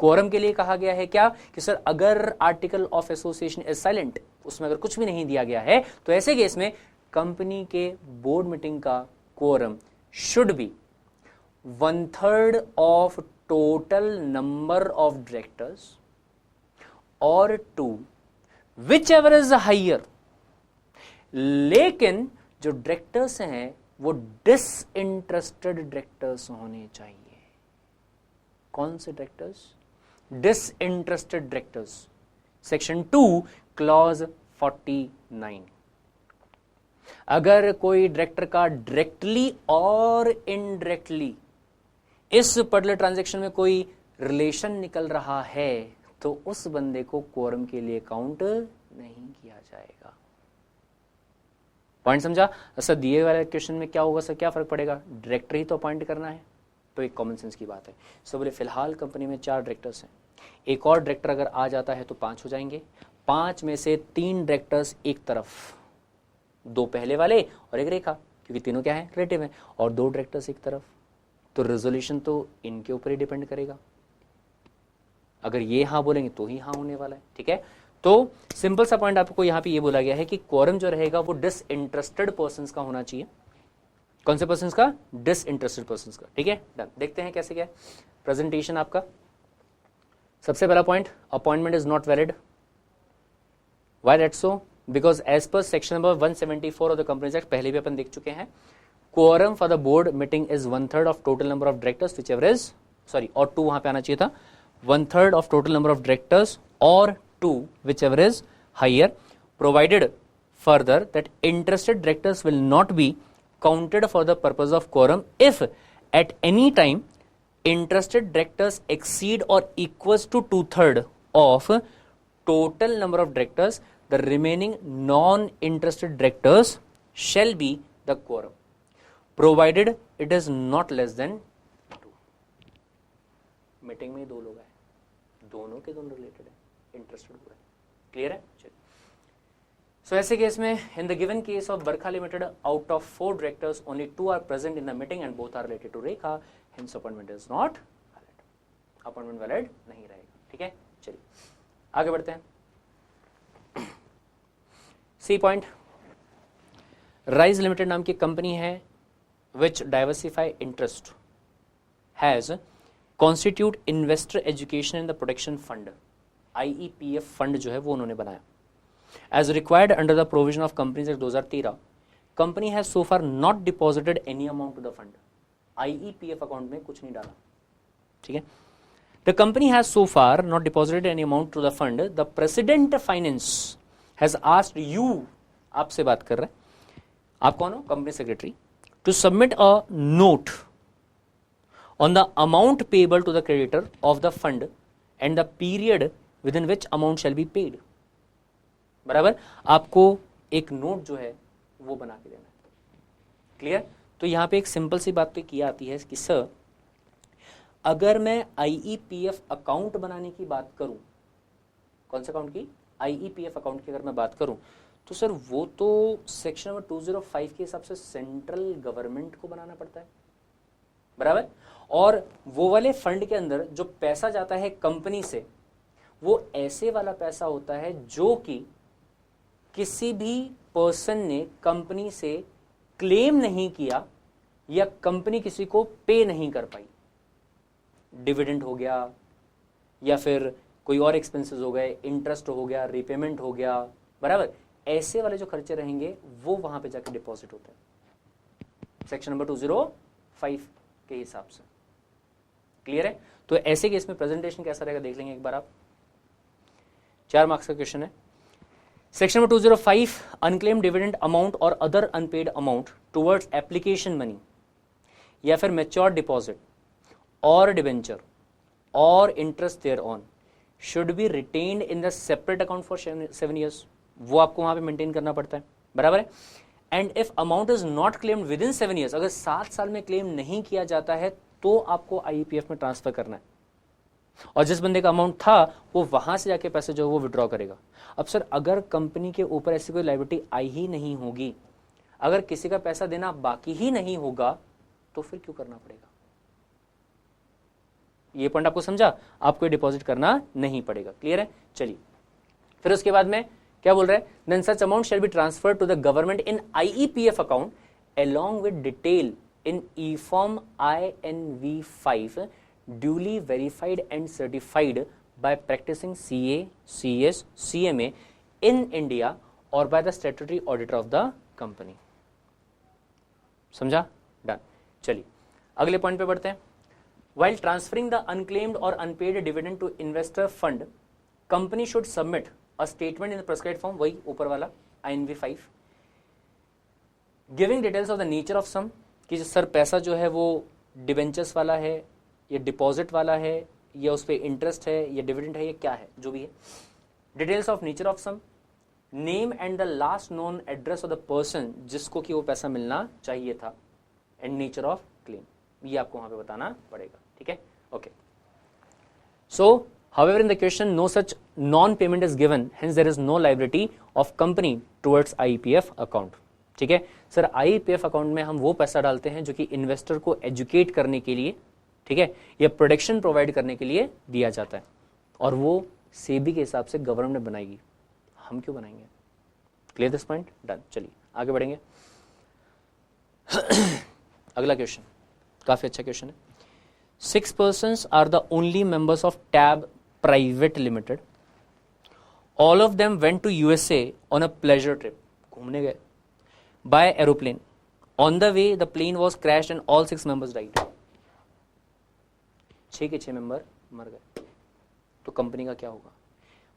क्वोरम के लिए कहा गया है क्या कि सर अगर article of association is silent, उसमें अगर कुछ भी नहीं दिया गया है तो ऐसे केस में कंपनी के बोर्ड मीटिंग का quorum should be 1/3 of total number of directors और 2 विच एवर इज हायर। लेकिन जो डायरेक्टर्स हैं वो डिसइंटरेस्टेड डायरेक्टर्स होने चाहिए। कौन से directors? Disinterested directors, section 2 clause 49। अगर कोई डायरेक्टर का डायरेक्टली और इनडायरेक्टली इस पर्टिकुलर ट्रांजैक्शन में कोई रिलेशन निकल रहा है तो उस बंदे को क्वोरम के लिए काउंट नहीं किया जाएगा। पॉइंट समझा? सर दिए वाले क्वेश्चन में क्या होगा सर, क्या फर्क पड़ेगा? डायरेक्टर ही तो अपॉइंट करना है, तो एक कॉमन सेंस की बात है। सो बोले फिलहाल कंपनी में 4 डायरेक्टर्स हैं, एक और डायरेक्टर अगर आ जाता है तो 5 हो जाएंगे। 5 में से 3 डायरेक्टर्स एक तरफ, 2 पहले वाले और एक रेखा, क्योंकि तीनों क्या है? रिलेटिव है, और 2 डायरेक्टर्स एक तरफ, तो रेजोल्यूशन तो इनके ऊपर ही डिपेंड करेगा। अगर ये हाँ बोलेंगे तो ही हाँ होने वाला है, ठीक है। तो सिंपल सा पॉइंट आपको यहाँ पे ये बोला गया है कि क्वोरम जो रहेगा वो डिसइंटरेस्टेड पर्संस का होना चाहिए। कौन से पर्संस का? डिसइंटरेस्टेड पर्संस का, ठीक है। डन। देखते हैं कैसे क्या है प्रेजेंटेशन आपका। सबसे पहला point, appointment is not valid. Why that so? Because as per section number 174 of the companies act, पहले भी अपन देख चुके हैं, quorum for the board meeting is 1/3 of total number of directors whichever is, sorry, और 2 वहां पे आना चाहिए था, 1/3 of total number of directors or 2 whichever is higher, provided further that interested directors will not be counted for the purpose of quorum if at any time interested directors exceed or equals to 2/3 of total number of directors, the remaining non-interested directors shall be the quorum, provided it is not less than 2। Meeting में 2 लोग आए, दोनों के दोनों related है, interested हुआ है, clear है? चलिए, सो ऐसे केस में in the given case of Barkha limited, out of 4 directors only 2 are present in the meeting and both are related to Rekha, hence appointment is not valid, appointment valid नहीं रहेगा, ठीक है। चलिए आगे बढ़ते हैं। सी पॉइंट, राइज लिमिटेड नाम की कंपनी है which diversify interest has constitute investor education in the protection fund, IEPF fund जो है वो उन्होंने बनाया। as required under the provision of companies act 2013, company has so far not deposited any amount to the fund, IEPF account में कुछ नहीं डाला, ठीक है। the company has so far not deposited any amount to the fund, the president finance has asked you, आपसे बात कर रहे हैं, आप कौन हो? Company secretary, to submit a note on the amount payable to the creditor of the fund and the period within which amount shall be paid। बराबर, आपको एक नोट जो है वो बना के देना है, क्लियर? तो यहां पे एक सिंपल सी बात तो की आती है कि सर अगर मैं IEPF अकाउंट बनाने की बात करूं, कौन से अकाउंट की? IEPF अकाउंट की अगर मैं बात करूं तो सर वो तो सेक्शन नंबर 205 के हिसाब से सेंट्रल गवर्नमेंट को बनाना पड़ता है, बराबर। और वो वाले फंड के अंदर जो पैसा जाता है कंपनी से, वो ऐसे वाला पैसा होता है जो कि किसी भी पर्सन ने कंपनी से क्लेम नहीं किया या कंपनी किसी को पे नहीं कर पाई। डिविडेंड हो गया या फिर कोई और एक्सपेंसेस हो गए, इंटरेस्ट हो गया, रिपेमेंट हो गया, बराबर। ऐसे वाले जो खर्चे रहेंगे वो वहां पे जाके डिपॉजिट होते हैं सेक्शन नंबर 205 के हिसाब से, क्लियर है? तो ऐसे केस में प्रेजेंटेशन कैसा रहेगा देख लेंगे एक बार आप। 4 मार्क्स का क्वेश्चन है। Section number 205, unclaimed dividend amount और other unpaid amount towards application money या फिर मैच्योर डिपॉजिट और डिबेंचर और interest thereon should be retained in the separate account for 7 years, वो आपको वहां पे मेंटेन करना पड़ता है, बराबर है। And if amount is not claimed with in 7 years, अगर 7 साल में क्लेम नहीं किया जाता है तो आपको IEPF में ट्रांसफर करना है, और जिस बंदे का अमाउंट था वो वहां से जाके पैसे जो है वो विड्रॉ करेगा। अब सर अगर कंपनी के ऊपर ऐसी कोई लायबिलिटी आई ही नहीं होगी, अगर किसी का पैसा देना बाकी ही नहीं होगा, तो फिर क्यों करना पड़ेगा? ये पॉइंट आपको समझा? आपको डिपॉजिट करना नहीं पड़ेगा। क्लियर है? चलिए फिर उसके बाद में क्या बोल रहा है, then such amount shall be transferred to the government in IEPF account along with detail in E-form INV5 duly verified and certified by practicing CA, CS, CMA in India or by the statutory auditor of the company। समझा? Done. चलिए अगले point पे बढ़ते हैं। While transferring the unclaimed or unpaid dividend to investor fund, company should submit a statement in the prescribed form, वही ऊपर वाला INV5, giving details of the nature of some, कि जो सर पैसा जो है वो डिवेंचर्स वाला है या डिपॉजिट वाला है या उस पर इंटरेस्ट है या डिविडेंड है या क्या है, जो भी है। Details of nature of sum, name and the last known address of the person जिसको कि वो पैसा मिलना चाहिए था, एंड नेचर ऑफ क्लेम, ये आपको वहां पे बताना पड़ेगा। ठीक है? Okay. So however in the question no such non payment is given, hence there is no liability of company towards IEPF account। ठीक है सर, IEPF अकाउंट में हम वो पैसा डालते हैं जो कि इन्वेस्टर को एजुकेट करने के लिए, ठीक है, या प्रोटेक्शन प्रोवाइड करने के लिए दिया जाता है, और वो सेबी के हिसाब से गवर्नमेंट बनाएगी, हम क्यों बनाएंगे? Clear this point? डन। चलिए आगे बढ़ेंगे। अगला क्वेश्चन काफी अच्छा क्वेश्चन है। 6 persons are the only members of TAB Private Limited. All of them went to USA on a pleasure trip. घूमने गए by aeroplane. On the way, the plane was crashed and all 6 members died. 6 के 6 member मर गए, तो company का क्या होगा?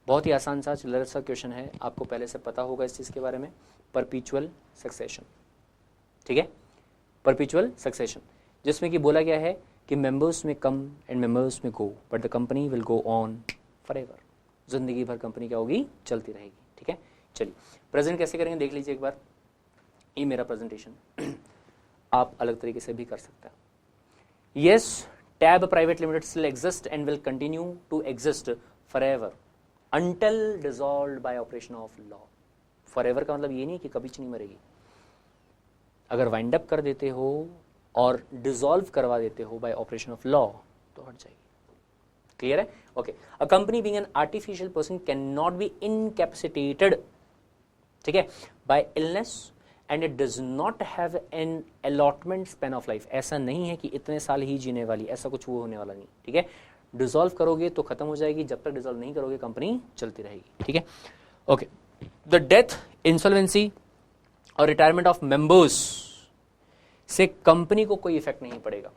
बहुत ही आसान सा चिल्लर सा क्वेश्चन है, आपको पहले से पता होगा इस चीज के बारे में। परपीचुअल सक्सेशन, ठीक है, परपीचुअल सक्सेशन, जिसमें कि बोला गया है कि मेंबर्स में कम एंड मेंबर्स में go, but the company will go on forever. जिंदगी भर कंपनी क्या होगी? चलती रहेगी। ठीक है? चलिए प्रेजेंट कैसे करेंगे देख लीजिए एक बार। ये मेरा प्रेजेंटेशन आप अलग तरीके से भी कर सकते हैं। Yes, Tab private limited still exist and will continue to exist forever until dissolved by operation of law. Forever का मतलब ये नहीं कि कभी नहीं मरेगी। अगर वाइंड अप कर देते हो और डिसॉल्व करवा देते हो बाय ऑपरेशन ऑफ लॉ तो हट जाएगी। क्लियर है? Okay. A company being an artificial person can not be incapacitated, ठीक है, by illness and it does not have an allotment span of life. ऐसा नहीं है कि इतने साल ही जीने वाली, ऐसा कुछ वो होने वाला नहीं। ठीक है? डिसॉल्व करोगे तो खत्म हो जाएगी, जब तक डिसॉल्व नहीं करोगे कंपनी चलती रहेगी। ठीक है? ओके। द डेथ, इंसॉल्वेंसी और रिटायरमेंट ऑफ मेंबर्स से कंपनी को कोई इफेक्ट नहीं पड़ेगा।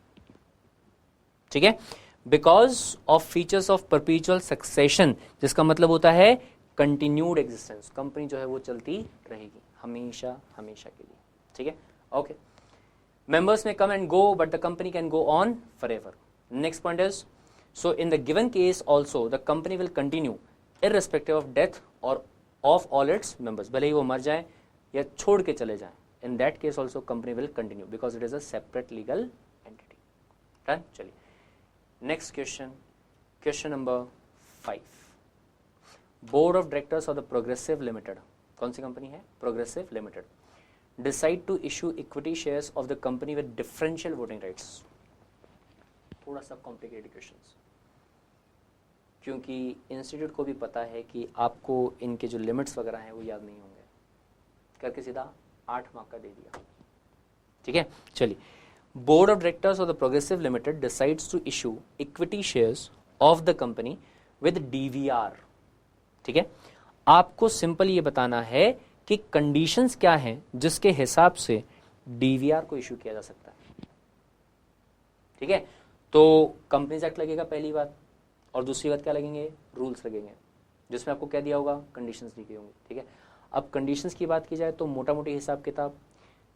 ठीक है? Because of features of परपीचुअल succession, जिसका मतलब होता है कंटिन्यूड एग्जिस्टेंस। कंपनी जो है वो चलती रहेगी हमेशा हमेशा के लिए। ठीक है? ओके। मेंबर्स में come and go but the company can go on forever. Next point is, so in the given case also the company will continue irrespective of death और ऑफ ऑल इट्स मेंबर्स। भले ही वो मर जाए या छोड़ के चले जाए, in that case also company will continue because it is a separate legal entity. Done? चलिए next question, question number 5. Board of Directors of the Progressive Limited, कौन सी कंपनी है? Progressive Limited, decide to issue equity shares of the company with differential voting rights. थोड़ा सा complicated questions, क्योंकि institute को भी पता है कि आपको इनके जो लिमिट्स वगैरह हैं वो याद नहीं होंगे, करके सीधा 8 मार्क का दे दिया। ठीक है? चलिए, board of directors of the progressive limited decides to issue equity shares of the company with DVR. ठीक है? आपको सिंपल ये बताना है कि कंडीशंस क्या हैं जिसके हिसाब से डीवीआर को इशू किया जा सकता है। ठीक है? तो कंपनीज एक्ट लगेगा पहली बात, और दूसरी बात क्या लगेंगे? रूल्स लगेंगे, जिसमें आपको क्या दिया होगा? कंडीशंस दी गई होंगी। ठीक है? अब कंडीशंस की बात की जाए तो मोटा मोटी हिसाब किताब,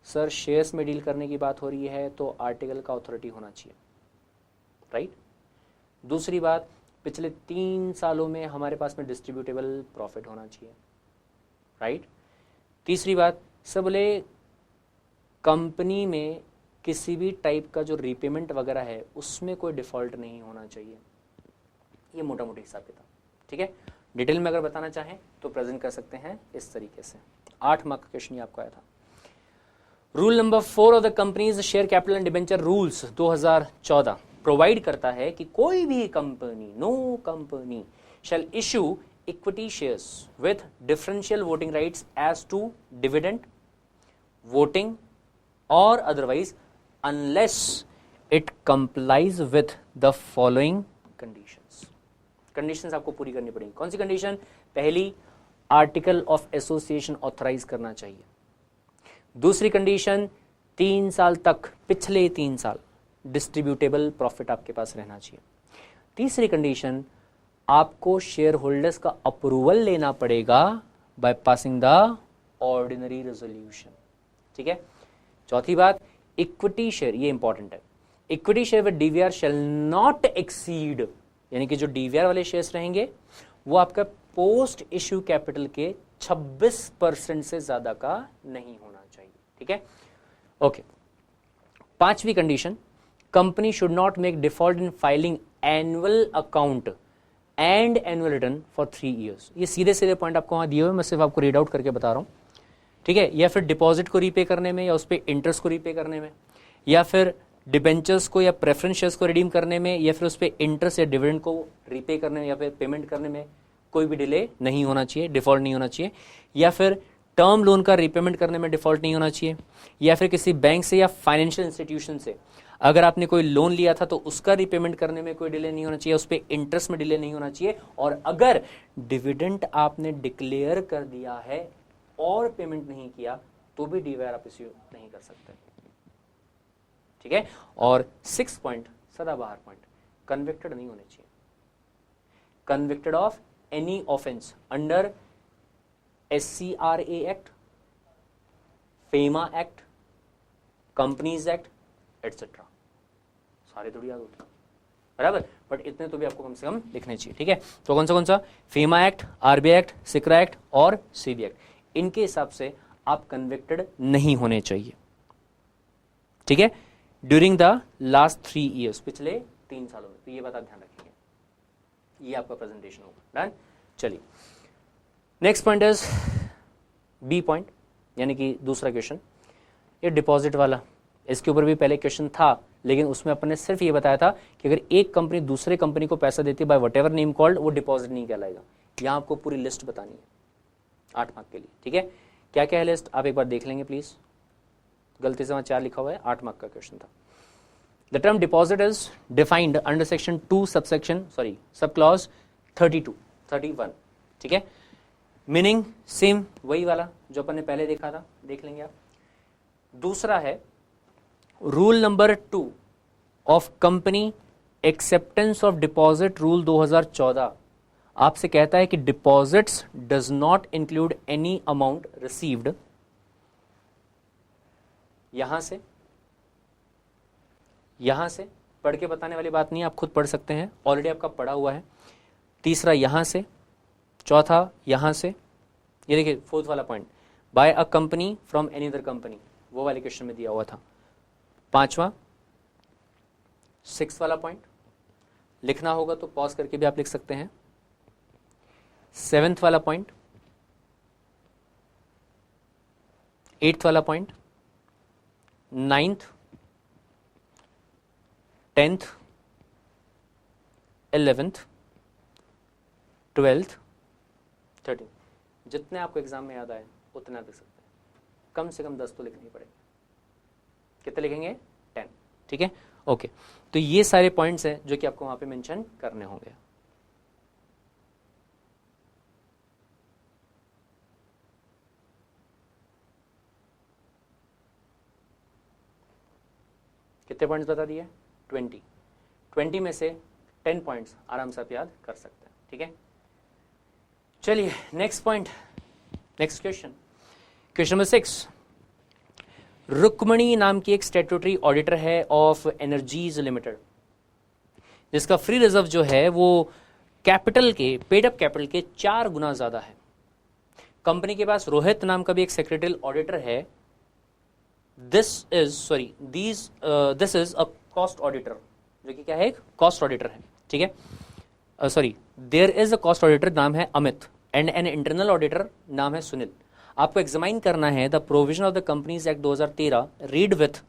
सर शेयर्स में डील करने की बात हो रही है तो आर्टिकल का अथॉरिटी होना चाहिए, राइट? दूसरी बात, पिछले 3 सालों में हमारे पास में डिस्ट्रीब्यूटेबल प्रॉफिट होना चाहिए, राइट? तीसरी बात, सर बोले कंपनी में किसी भी टाइप का जो रीपेमेंट वगैरह है उसमें कोई डिफॉल्ट नहीं होना चाहिए। ये मोटा मोटी हिसाब किताब, ठीक है। डिटेल में अगर बताना चाहें तो प्रेजेंट कर सकते हैं इस तरीके से। 8 मार्क का क्वेश्चन ये आपको आया था। Rule number 4 of the companies share capital and debenture rules 2014 provide करता है कि कोई भी company, no company shall issue equity shares with differential voting rights as to dividend, voting और otherwise unless it complies with the following conditions. Conditions आपको पूरी करनी पड़ेंगी। कौन सी कंडीशन? पहली, आर्टिकल ऑफ एसोसिएशन ऑथराइज करना चाहिए। दूसरी कंडीशन, 3 साल तक, पिछले 3 साल डिस्ट्रीब्यूटेबल प्रॉफिट आपके पास रहना चाहिए। तीसरी कंडीशन, आपको शेयर होल्डर्स का अप्रूवल लेना पड़ेगा by passing the ordinary resolution, ठीक है। चौथी बात, इक्विटी शेयर, ये इंपॉर्टेंट है, equity share with DVR shall not exceed, यानी कि जो डीवीआर वाले शेयर्स रहेंगे वो आपका पोस्ट इश्यू कैपिटल के 26% से ज्यादा का नहीं होना चाहिए, ठीक है। ओके। पांचवी condition, company should not make default in filing annual account and annual return for 3 years. ये सीधे सीधे पॉइंट आपको वहां दिए हुए, मैं सिर्फ आपको रीड आउट करके बता रहा हूं, ठीक है। या फिर डिपॉजिट को रीपे करने में, या उस पर इंटरेस्ट को रीपे करने में, या फिर डिबेंचर्स को या प्रेफरेंस शेयर्स को रिडीम करने में, या फिर उस पर इंटरेस्ट या डिविडेंड को रीपे करने में, या फिर पेमेंट करने में कोई भी डिले नहीं होना चाहिए, डिफॉल्ट नहीं होना चाहिए। या फिर टर्म लोन का रीपेमेंट करने में डिफॉल्ट नहीं होना चाहिए। या फिर किसी बैंक से या फाइनेंशियल इंस्टीट्यूशन से अगर आपने कोई लोन लिया था तो उसका रीपेमेंट करने में कोई डिले नहीं होना चाहिए, उस पर इंटरेस्ट में डिले नहीं होना चाहिए। और अगर डिविडेंड आपने डिक्लेयर कर दिया है और पेमेंट नहीं किया तो भी डीवीआर आप इश्यू नहीं कर सकते, ठीक है। और 6 पॉइंट, सदाबहार पॉइंट, कन्विक्टेड नहीं होने चाहिए, convicted of any offence under SCRA act, FEMA act, companies act etcetera. सारे थोड़ी याद होते हैं, बराबर, बट इतने तो भी आपको कम से कम लिखने चाहिए, ठीक है। तो कौन सा? FEMA act, RBI act, SCRA act और CB एक्ट, इनके हिसाब से आप कन्विक्टेड नहीं होने चाहिए, ठीक है, ड्यूरिंग द लास्ट 3 ईयर्स, पिछले 3 सालों में। तो ये बात आप ध्यान रखेंगे, ये आपका प्रेजेंटेशन होगा। डन। चलिए, next point is B point, यानी कि दूसरा क्वेश्चन, ये डिपॉजिट वाला। इसके ऊपर भी पहले क्वेश्चन था, लेकिन उसमें अपन ने सिर्फ ये बताया था कि अगर एक कंपनी दूसरे कंपनी को पैसा देती है by whatever name called, वो डिपॉजिट नहीं कहलाएगा। यहां आपको पूरी लिस्ट बतानी है 8 मार्क के लिए, ठीक है। क्या क्या है लिस्ट, आप एक बार देख लेंगे प्लीज, गलती से वहां 4 लिखा हुआ है, 8 मार्क का क्वेश्चन था। The term deposit is defined under section 2 sub clause 31, ठीक है। मीनिंग सेम वही वाला जो अपन ने पहले देखा था, देख लेंगे आप। दूसरा है rule number 2 of company acceptance of deposit rule 2014 आपसे कहता है कि deposits does not include any amount received, यहां से पढ़ के बताने वाली बात नहीं, आप खुद पढ़ सकते हैं, ऑलरेडी आपका पढ़ा हुआ है। तीसरा यहां से, चौथा यहां से, ये देखिए 4th वाला point, by a company from any other company, वो वाले क्वेश्चन में दिया हुआ था। 5वां 6th वाला पॉइंट लिखना होगा तो पॉज करके भी आप लिख सकते हैं। 7th वाला पॉइंट, 8th वाला point, 9th, 10th, 11th, 12th, 13th, जितने आपको एग्जाम में याद आए उतने आप लिख सकते हैं। कम से कम 10 तो लिखने ही पड़ेंगे। कितने लिखेंगे? 10, ठीक है। ओके, तो ये सारे पॉइंट्स हैं जो कि आपको वहां पे मेंशन करने होंगे। कितने पॉइंट्स बता दिए? 20 में से 10 पॉइंट्स आराम से आप याद कर सकते हैं, ठीक है। चलिए next point, next question number 6। Rukmani नाम की एक स्टैट्यूटरी ऑडिटर है ऑफ एनर्जीज लिमिटेड, जिसका फ्री रिजर्व जो है वो कैपिटल के, पेड अप कैपिटल के 4 गुना ज्यादा है। कंपनी के पास रोहित नाम का भी एक सेक्रेटरियल ऑडिटर है, this is a cost auditor, जो कि क्या है, एक कॉस्ट ऑडिटर है, ठीक है. Sorry, there is a cost auditor, नाम है Amit, and an internal auditor, नाम है सुनील. आपको एग्जामाइन करना है the provision of the companies act 2013, read with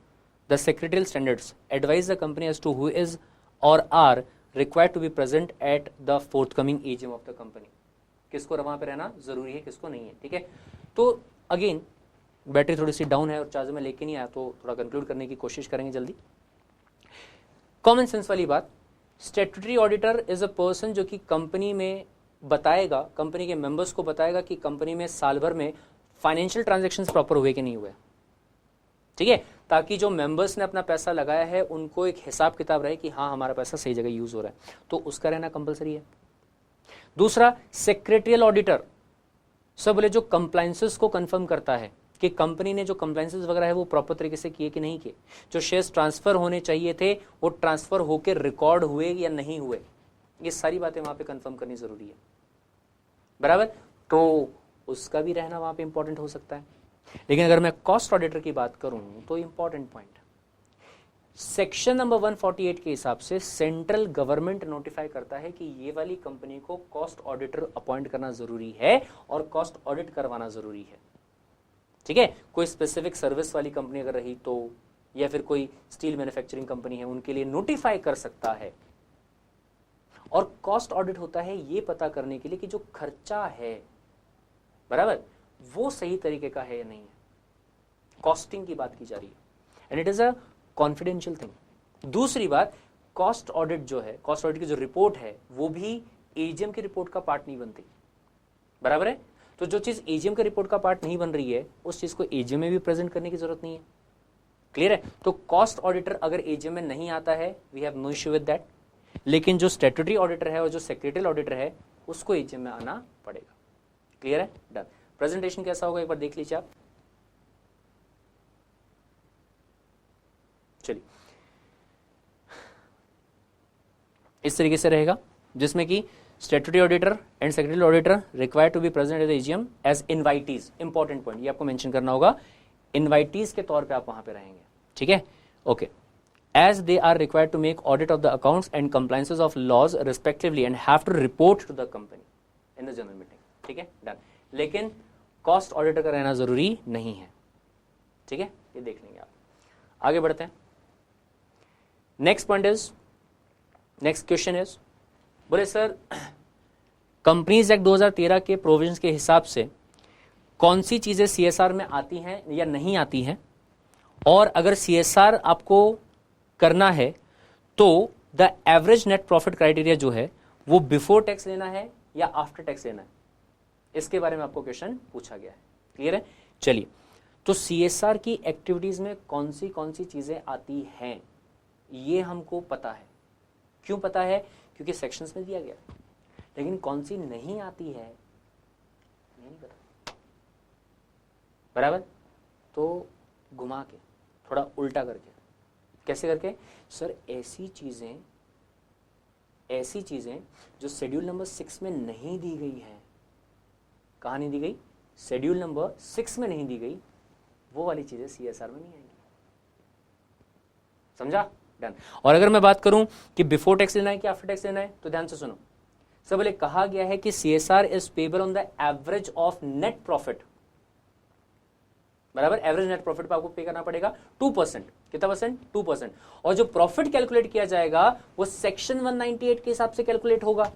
the secretarial standards, advise the company as to who is और are required to be present at the forthcoming AGM of the company. किसको वहां पे रहना जरूरी है, किसको नहीं है, ठीक है. तो अगेन बैटरी थोड़ी सी डाउन है और चार्जर में लेके नहीं आया, तो थोड़ा कंक्लूड करने की कोशिश करेंगे जल्दी. कॉमन सेंस वाली बात, statutory auditor is a person जो कि कंपनी में बताएगा, कंपनी के मेंबर्स को बताएगा कि कंपनी में साल भर में फाइनेंशियल ट्रांजैक्शंस प्रॉपर हुए कि नहीं हुए, ठीक है, ताकि जो मेंबर्स ने अपना पैसा लगाया है उनको एक हिसाब किताब रहे कि हाँ हमारा पैसा सही जगह यूज हो रहा है, तो उसका रहना कंपलसरी है. दूसरा, सेक्रेटरियल ऑडिटर सब बोले जो कंप्लायंसेस को कंफर्म करता है कि कंपनी ने जो कंप्लायंसेस वगैरह है वो प्रॉपर तरीके से किए कि नहीं किए, जो शेयर्स ट्रांसफर होने चाहिए थे वो ट्रांसफर होकर रिकॉर्ड हुए या नहीं हुए, ये सारी बातें वहां पे कंफर्म करनी जरूरी है, बराबर. तो उसका भी रहना वहां पे इंपॉर्टेंट हो सकता है. लेकिन अगर मैं कॉस्ट ऑडिटर की बात करूं तो इंपॉर्टेंट पॉइंट, सेक्शन नंबर 148 के हिसाब से सेंट्रल गवर्नमेंट नोटिफाई करता है कि ये वाली कंपनी को कॉस्ट ऑडिटर अपॉइंट करना जरूरी है और कॉस्ट ऑडिट करवाना जरूरी है, ठीक है. कोई स्पेसिफिक सर्विस वाली कंपनी अगर रही तो, या फिर कोई स्टील मैन्युफैक्चरिंग कंपनी है, उनके लिए नोटिफाई कर सकता है. और कॉस्ट ऑडिट होता है ये पता करने के लिए कि जो खर्चा है, बराबर, वो सही तरीके का है या नहीं है. कॉस्टिंग की बात की जा रही है and it is a confidential thing. दूसरी बात, कॉस्ट ऑडिट जो है, कॉस्ट ऑडिट की जो रिपोर्ट है वो भी एजीएम की रिपोर्ट का पार्ट नहीं बनती, बराबर है. तो जो चीज एजीएम के रिपोर्ट का पार्ट नहीं बन रही है उस चीज को एजीएम में भी प्रेजेंट करने की जरूरत नहीं है. क्लियर है. तो कॉस्ट ऑडिटर अगर एजीएम में नहीं आता है, we have no issue with that. लेकिन जो स्टैट्यूटरी ऑडिटर है और जो सेक्रेटरियल ऑडिटर है उसको एजीएम में आना पड़ेगा. क्लियर है, डन. प्रेजेंटेशन कैसा होगा एक बार देख लीजिए आप. चलिए, इस तरीके से रहेगा जिसमें कि statutory auditor and secretary auditor required to be present at the AGM as invitees. Important point ये आपको मेंशन करना होगा, इनवाइटीज के तौर पे आप वहां पे रहेंगे, ठीक है. Okay. As they are required to make audit of the accounts and compliances of laws respectively and have to report to the company in the general meeting, ठीक है, डन. लेकिन कॉस्ट ऑडिटर का रहना जरूरी नहीं है, ठीक है, ये देख लेंगे आप. आगे बढ़ते हैं. Next point is, next question is, बोले सर कंपनीज एक्ट 2013 के प्रोविजंस के हिसाब से कौन सी चीजें सीएसआर में आती हैं या नहीं आती हैं, और अगर सीएसआर आपको करना है तो the average net profit criteria जो है वो बिफोर टैक्स लेना है या आफ्टर टैक्स लेना है, इसके बारे में आपको क्वेश्चन पूछा गया है. क्लियर है. चलिए, तो सीएसआर की एक्टिविटीज में कौन सी चीजें आती हैं ये हमको पता है. क्यों पता है? क्योंकि सेक्शंस में दिया गया. लेकिन कौन सी नहीं आती है नहीं पता, बराबर. तो घुमा के थोड़ा उल्टा करके, कैसे करके सर, ऐसी चीजें जो शेड्यूल नंबर 6 में नहीं दी गई है. कहां नहीं दी गई? शेड्यूल नंबर 6 में नहीं दी गई, वो वाली चीजें सीएसआर में नहीं आएंगी. समझा? डन. और अगर मैं बात करूं कि बिफोर टैक्स लेना है कि आफ्टर टैक्स लेना है, तो ध्यान से सुनो. सब बोले कहा गया है कि CSR is payable on the average of net profit, बराबर. एवरेज नेट प्रॉफिट पर आपको पे करना पड़ेगा 2%. कितना परसेंट? 2%. और जो प्रॉफिट कैलकुलेट किया जाएगा वो सेक्शन 198 के हिसाब से कैलकुलेट होगा.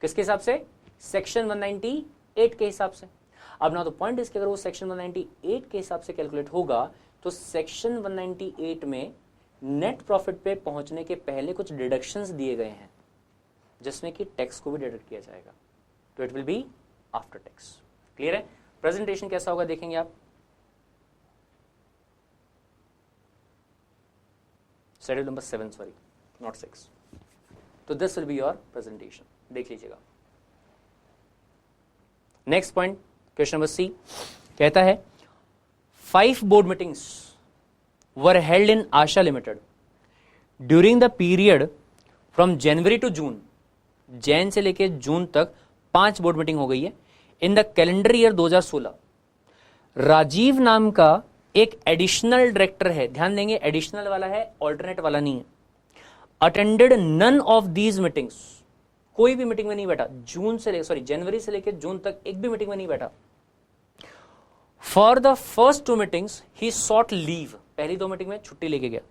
किसके हिसाब से? सेक्शन 198 के हिसाब से. अब ना तो पॉइंट इसके, अगर वो सेक्शन 198 के हिसाब से कैलकुलेट होगा तो सेक्शन 198 में नेट प्रॉफिट पे पहुंचने के पहले कुछ डिडक्शंस दिए गए हैं जिसमें कि टैक्स को भी डिडक्ट किया जाएगा. तो it will be after tax. Clear है. प्रेजेंटेशन कैसा होगा देखेंगे आप. Schedule number 7, sorry not 6. तो this will be your presentation, देख लीजिएगा. Next point, question number C कहता है 5 board meetings were held in Asha Limited during the period from January to June. Jain से लेके जून तक 5 बोर्ड मीटिंग हो गई है in the calendar year 2016. Rajiv नाम का एक एडिशनल डायरेक्टर है, ध्यान देंगे एडिशनल वाला है, ऑल्टरनेट वाला नहीं है, attended none of these meetings, कोई भी मीटिंग में नहीं बैठा, जनवरी से लेकर जून तक एक भी मीटिंग में नहीं बैठा। For the first 2 meetings he sought leave, पहली 2 मीटिंग में छुट्टी लेके गया,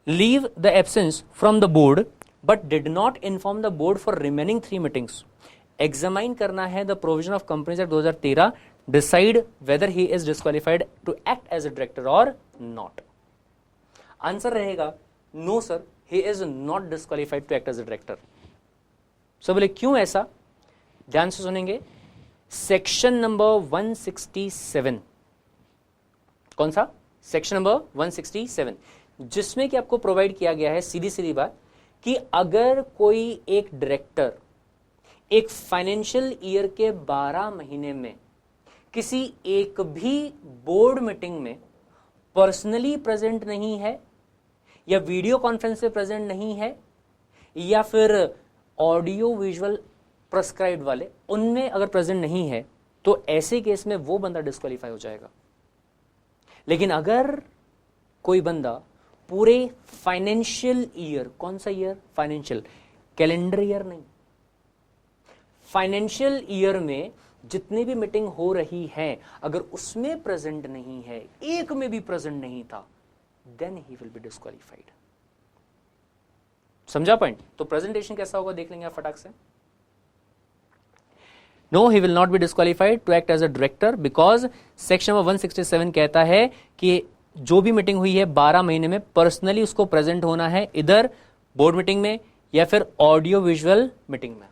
leave the absence from the board but did not inform the board for remaining 3 meetings. Examine करना है the provision of companies act 2013, decide whether he is disqualified to act as a director और not. Answer रहेगा no sir, he is not disqualified to act as a director. सो बोले क्यों ऐसा, ध्यान से सुनेंगे। सेक्शन नंबर 167, कौन सा? सेक्शन नंबर 167, जिसमें कि आपको प्रोवाइड किया गया है सीधी सीधी बात कि अगर कोई एक डायरेक्टर एक फाइनेंशियल ईयर के 12 महीने में किसी एक भी बोर्ड मीटिंग में पर्सनली प्रेजेंट नहीं है, या वीडियो कॉन्फ्रेंस पे प्रेजेंट नहीं है, या फिर ऑडियो विजुअल प्रेस्क्राइब्ड वाले उनमें अगर प्रेजेंट नहीं है, तो ऐसे केस में वो बंदा डिस्क्वालीफाई हो जाएगा। लेकिन अगर कोई बंदा पूरे फाइनेंशियल ईयर, कौन सा ईयर? फाइनेंशियल, कैलेंडर ईयर नहीं, फाइनेंशियल ईयर में जितनी भी मीटिंग हो रही है अगर उसमें प्रेजेंट नहीं है, एक में भी प्रेजेंट नहीं था, then he will be disqualified. समझा पॉइंट? तो प्रेजेंटेशन कैसा होगा देख लेंगे आप फटाक से। No, he will not be disqualified to act as a director because section number 167 कहता है कि जो भी मीटिंग हुई है 12 महीने में पर्सनली उसको प्रेजेंट होना है, इधर बोर्ड मीटिंग में या फिर ऑडियो विजुअल मीटिंग में।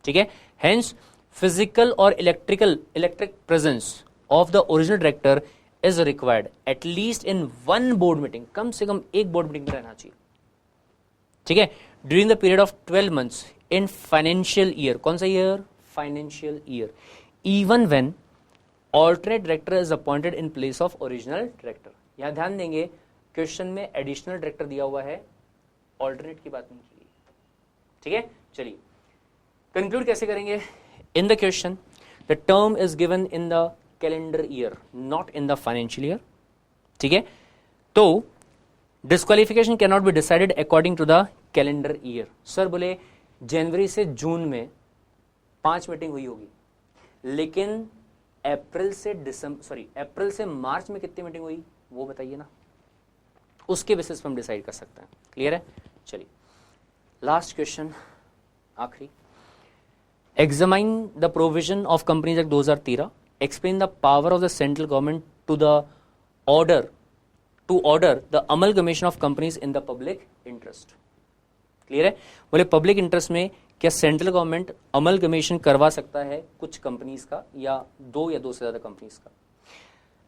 ठीक है, हेंस फिजिकल और electric presence of the original director is required at least in 1 board meeting, कम से कम एक बोर्ड मीटिंग में रहना चाहिए। ठीक है, during the period of 12 months in financial year, कौन सा year? Financial year, even when alternate director is appointed in place of original director. यहां ध्यान देंगे क्वेश्चन में एडिशनल डायरेक्टर दिया हुआ है, ऑल्टरनेट की बात नहीं की गई। ठीक है, चलिए कंक्लूड कैसे करेंगे। In the question the term is given in the calendar year, not in the financial year. ठीक है, तो disqualification can not be decided according to the calendar year. Sir बोले जनवरी से जून में 5 मीटिंग हुई होगी, लेकिन अप्रैल से मार्च में कितनी मीटिंग हुई वो बताइए ना, उसके बेसिस पर हम डिसाइड कर सकते हैं। क्लियर है? चलिए लास्ट क्वेश्चन, आखिरी। Examine the provision of companies act 2013, explain the power of the central government to order the amalgamation of companies in the public interest. Clear है? बोले पब्लिक इंटरेस्ट में क्या सेंट्रल गवर्नमेंट अमलगमेशन करवा सकता है कुछ companies का, या 2 या 2 से ज्यादा कंपनीज का।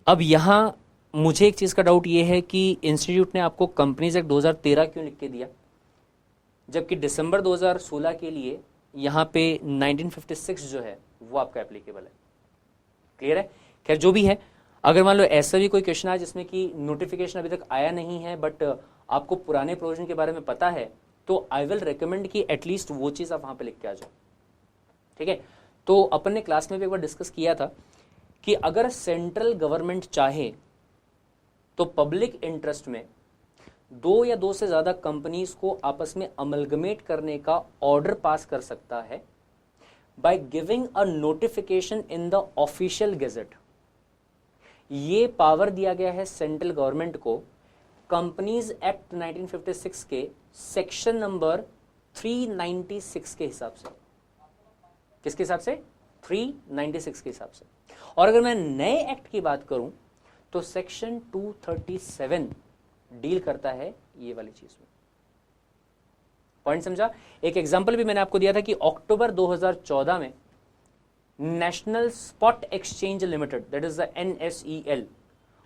अब यहां मुझे एक चीज का डाउट ये है कि इंस्टीट्यूट ने आपको कंपनीज एक्ट 2013 क्यों लिख के दिया, जबकि दिसंबर 2016 के लिए यहां पे 1956 जो है वो आपका एप्लीकेबल है। क्लियर है? खैर जो भी है, अगर मान लो ऐसा भी कोई क्वेश्चन है जिसमें कि नोटिफिकेशन अभी तक आया नहीं है बट आपको पुराने प्रोविजन के बारे में पता है, तो आई विल रिकमेंड कि एटलीस्ट वो चीज आप वहां पे लिख के आ जाओ। ठीक है, तो अपन ने क्लास में भी एक बार डिस्कस किया था कि अगर सेंट्रल गवर्नमेंट चाहे तो पब्लिक इंटरेस्ट में 2 या 2 से ज्यादा कंपनीज को आपस में अमलगमेट करने का ऑर्डर पास कर सकता है by giving a notification in the official gazette. ये पावर दिया गया है सेंट्रल गवर्नमेंट को कंपनीज एक्ट 1956 के सेक्शन नंबर 396 के हिसाब से। किसके हिसाब से? 396 के हिसाब से। और अगर मैं नए एक्ट की बात करूं तो सेक्शन 237 डील करता है ये वाली चीज में। पॉइंट समझा? एक एग्जांपल भी मैंने आपको दिया था कि अक्टूबर 2014 में national spot exchange limited, that is the NSEL,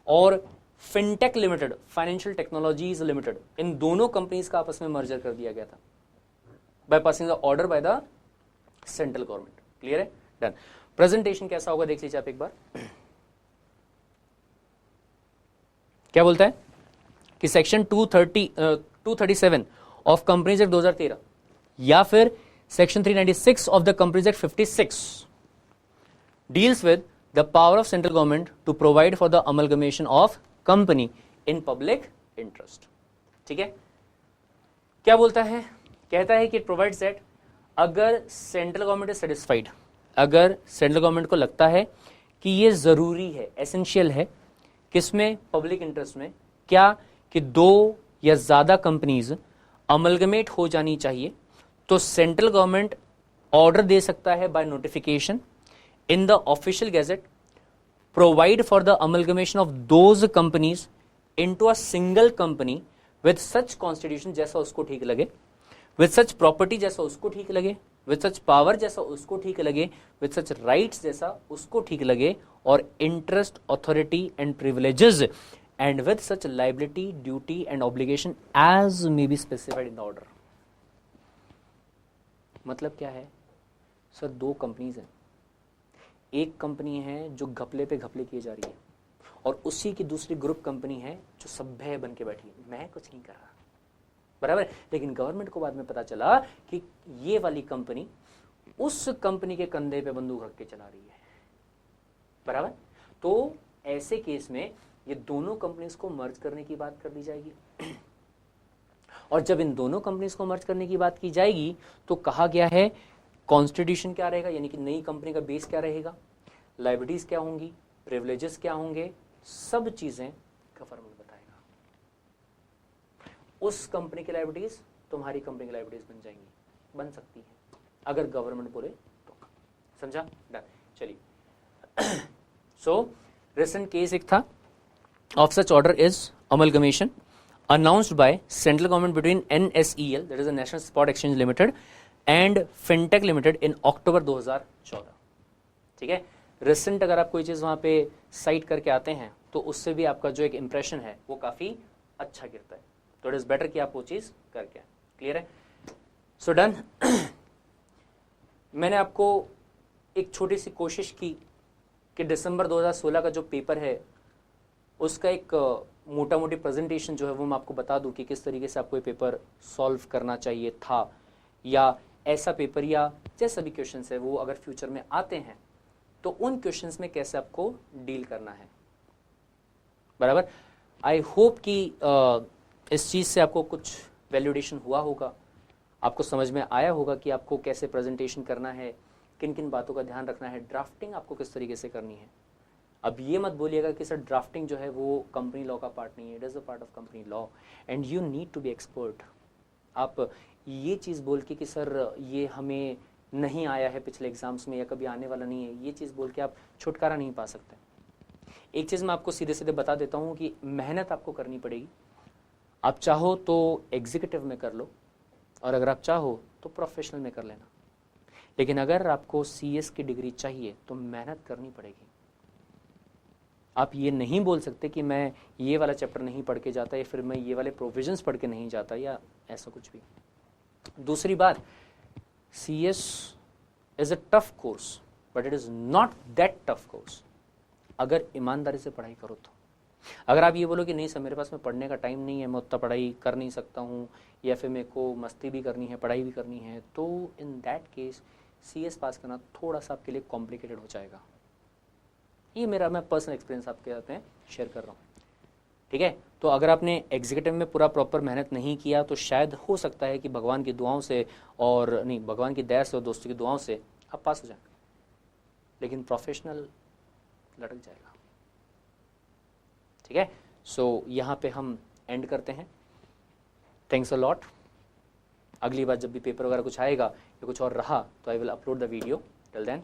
और fintech limited, financial technologies limited, इन दोनों कंपनीज का आपस में मर्जर कर दिया गया था by passing the order by the central government. Clear है? डन। प्रेजेंटेशन कैसा होगा देख लीजिए आप एक बार। क्या बोलता है कि सेक्शन 237 ऑफ कंपनीज एक्ट 2013 या फिर section 396 of the companies act 56 deals with the power of central government to provide for the amalgamation of company in public interest. ठीक है, क्या बोलता है? कहता है कि इट प्रोवाइड्स दैट अगर सेंट्रल गवर्नमेंट इज सेटिस्फाइड, अगर सेंट्रल गवर्नमेंट को लगता है कि ये जरूरी है, एसेंशियल है, किसमें? पब्लिक इंटरेस्ट में, क्या कि दो या ज्यादा कंपनीज अमलगमेट हो जानी चाहिए, तो सेंट्रल गवर्नमेंट ऑर्डर दे सकता है by notification in the official gazette, provide for the amalgamation of those companies into a single company with such constitution, जैसा उसको ठीक लगे, विद सच प्रॉपर्टी जैसा उसको ठीक लगे, विद सच पावर जैसा उसको ठीक लगे, विद सच राइट्स जैसा उसको ठीक लगे, और interest, authority and privileges, and with such liability, duty and obligation as may be specified in the order. मतलब क्या है सर? दो कंपनीज हैं, एक कंपनी है जो घपले पे घपले किए जा रही है, और उसी की दूसरी ग्रुप कंपनी है जो सभ्य बन के बैठी है, मैं कुछ नहीं कर रहा, बराबर। लेकिन गवर्नमेंट को बाद में पता चला कि ये वाली कंपनी उस कंपनी के कंधे पे बंदूक रख के चला रही है, बराबर। तो ऐसे केस में ये दोनों कंपनीज को मर्ज करने की बात कर दी जाएगी, और जब इन दोनों कंपनीज को मर्ज करने की बात की जाएगी तो कहा गया है कॉन्स्टिट्यूशन क्या रहेगा, यानी कि नई कंपनी का बेस क्या रहेगा, लाइबिलिटीज क्या होंगी, प्रिविलेजेस क्या होंगे, सब चीजें गवर्नमेंट बताएगा। उस कंपनी की लाइबिलिटीज तुम्हारी कंपनी की लाइबिलिटीज बन जाएंगी, बन सकती है अगर गवर्नमेंट बोले तो। समझा? डन। चलिए, सो रिसेंट केस एक था of such order is amalgamation announced by central government between NSEL, that is the National Spot Exchange Limited, and Fintech Limited in October 2014। ठीक है, रिसेंट अगर आप कोई चीज़ वहाँ पे साइट करके आते हैं तो उससे भी आपका जो एक इम्प्रेशन है वो काफ़ी अच्छा गिरता है, तो इट इज़ बेटर कि आप वो चीज़ करके आए। क्लियर है? So done. मैंने आपको एक छोटी सी कोशिश की कि दिसंबर 2016 का जो पेपर है उसका एक मोटा मोटी प्रेजेंटेशन जो है वो मैं आपको बता दूं कि किस तरीके से आपको ये पेपर सॉल्व करना चाहिए था, या ऐसा पेपर या जैसा भी क्वेश्चंस है वो अगर फ्यूचर में आते हैं तो उन क्वेश्चंस में कैसे आपको डील करना है, बराबर। आई होप कि इस चीज़ से आपको कुछ वैल्यूडेशन हुआ होगा, आपको समझ में आया होगा कि आपको कैसे प्रेजेंटेशन करना है, किन किन बातों का ध्यान रखना है, ड्राफ्टिंग आपको किस तरीके से करनी है। अब ये मत बोलिएगा कि सर ड्राफ्टिंग जो है वो कंपनी लॉ का पार्ट नहीं है, it is a part of company law and you need to be expert. आप ये चीज़ बोल के कि सर ये हमें नहीं आया है पिछले एग्जाम्स में या कभी आने वाला नहीं है, ये चीज़ बोल के आप छुटकारा नहीं पा सकते। एक चीज़ मैं आपको सीधे सीधे बता देता हूँ कि मेहनत आपको करनी पड़ेगी। आप चाहो तो एग्जीक्यूटिव में कर लो, और अगर आप चाहो तो प्रोफेशनल में कर लेना, लेकिन अगर आपको CS की डिग्री चाहिए तो मेहनत करनी पड़ेगी। आप ये नहीं बोल सकते कि मैं ये वाला चैप्टर नहीं पढ़ के जाता या फिर मैं ये वाले प्रोविजंस पढ़ के नहीं जाता या ऐसा कुछ भी। दूसरी बात, CS is a tough course but it is not that tough course अगर ईमानदारी से पढ़ाई करो तो। अगर आप ये बोलो कि नहीं सर मेरे पास में पढ़ने का टाइम नहीं है, मैं उतना पढ़ाई कर नहीं सकता हूँ, या फिर मेरे को मस्ती भी करनी है, पढ़ाई भी करनी है, तो इन दैट केस CS पास करना थोड़ा सा आपके लिए कॉम्प्लिकेटेड हो जाएगा। ये मेरा मैं पर्सनल एक्सपीरियंस आपके साथ में शेयर कर रहा हूँ, ठीक है। तो अगर आपने एग्जीक्यूटिव में पूरा प्रॉपर मेहनत नहीं किया तो शायद हो सकता है कि भगवान की दुआओं से और नहीं भगवान की दया से और दोस्तों की दुआओं से आप पास हो जाए, लेकिन प्रोफेशनल लटक जाएगा, ठीक है। सो यहाँ पे हम एंड करते हैं। Thanks a lot. अगली बार जब भी पेपर वगैरह कुछ आएगा या कुछ और रहा तो I will upload the video. Till then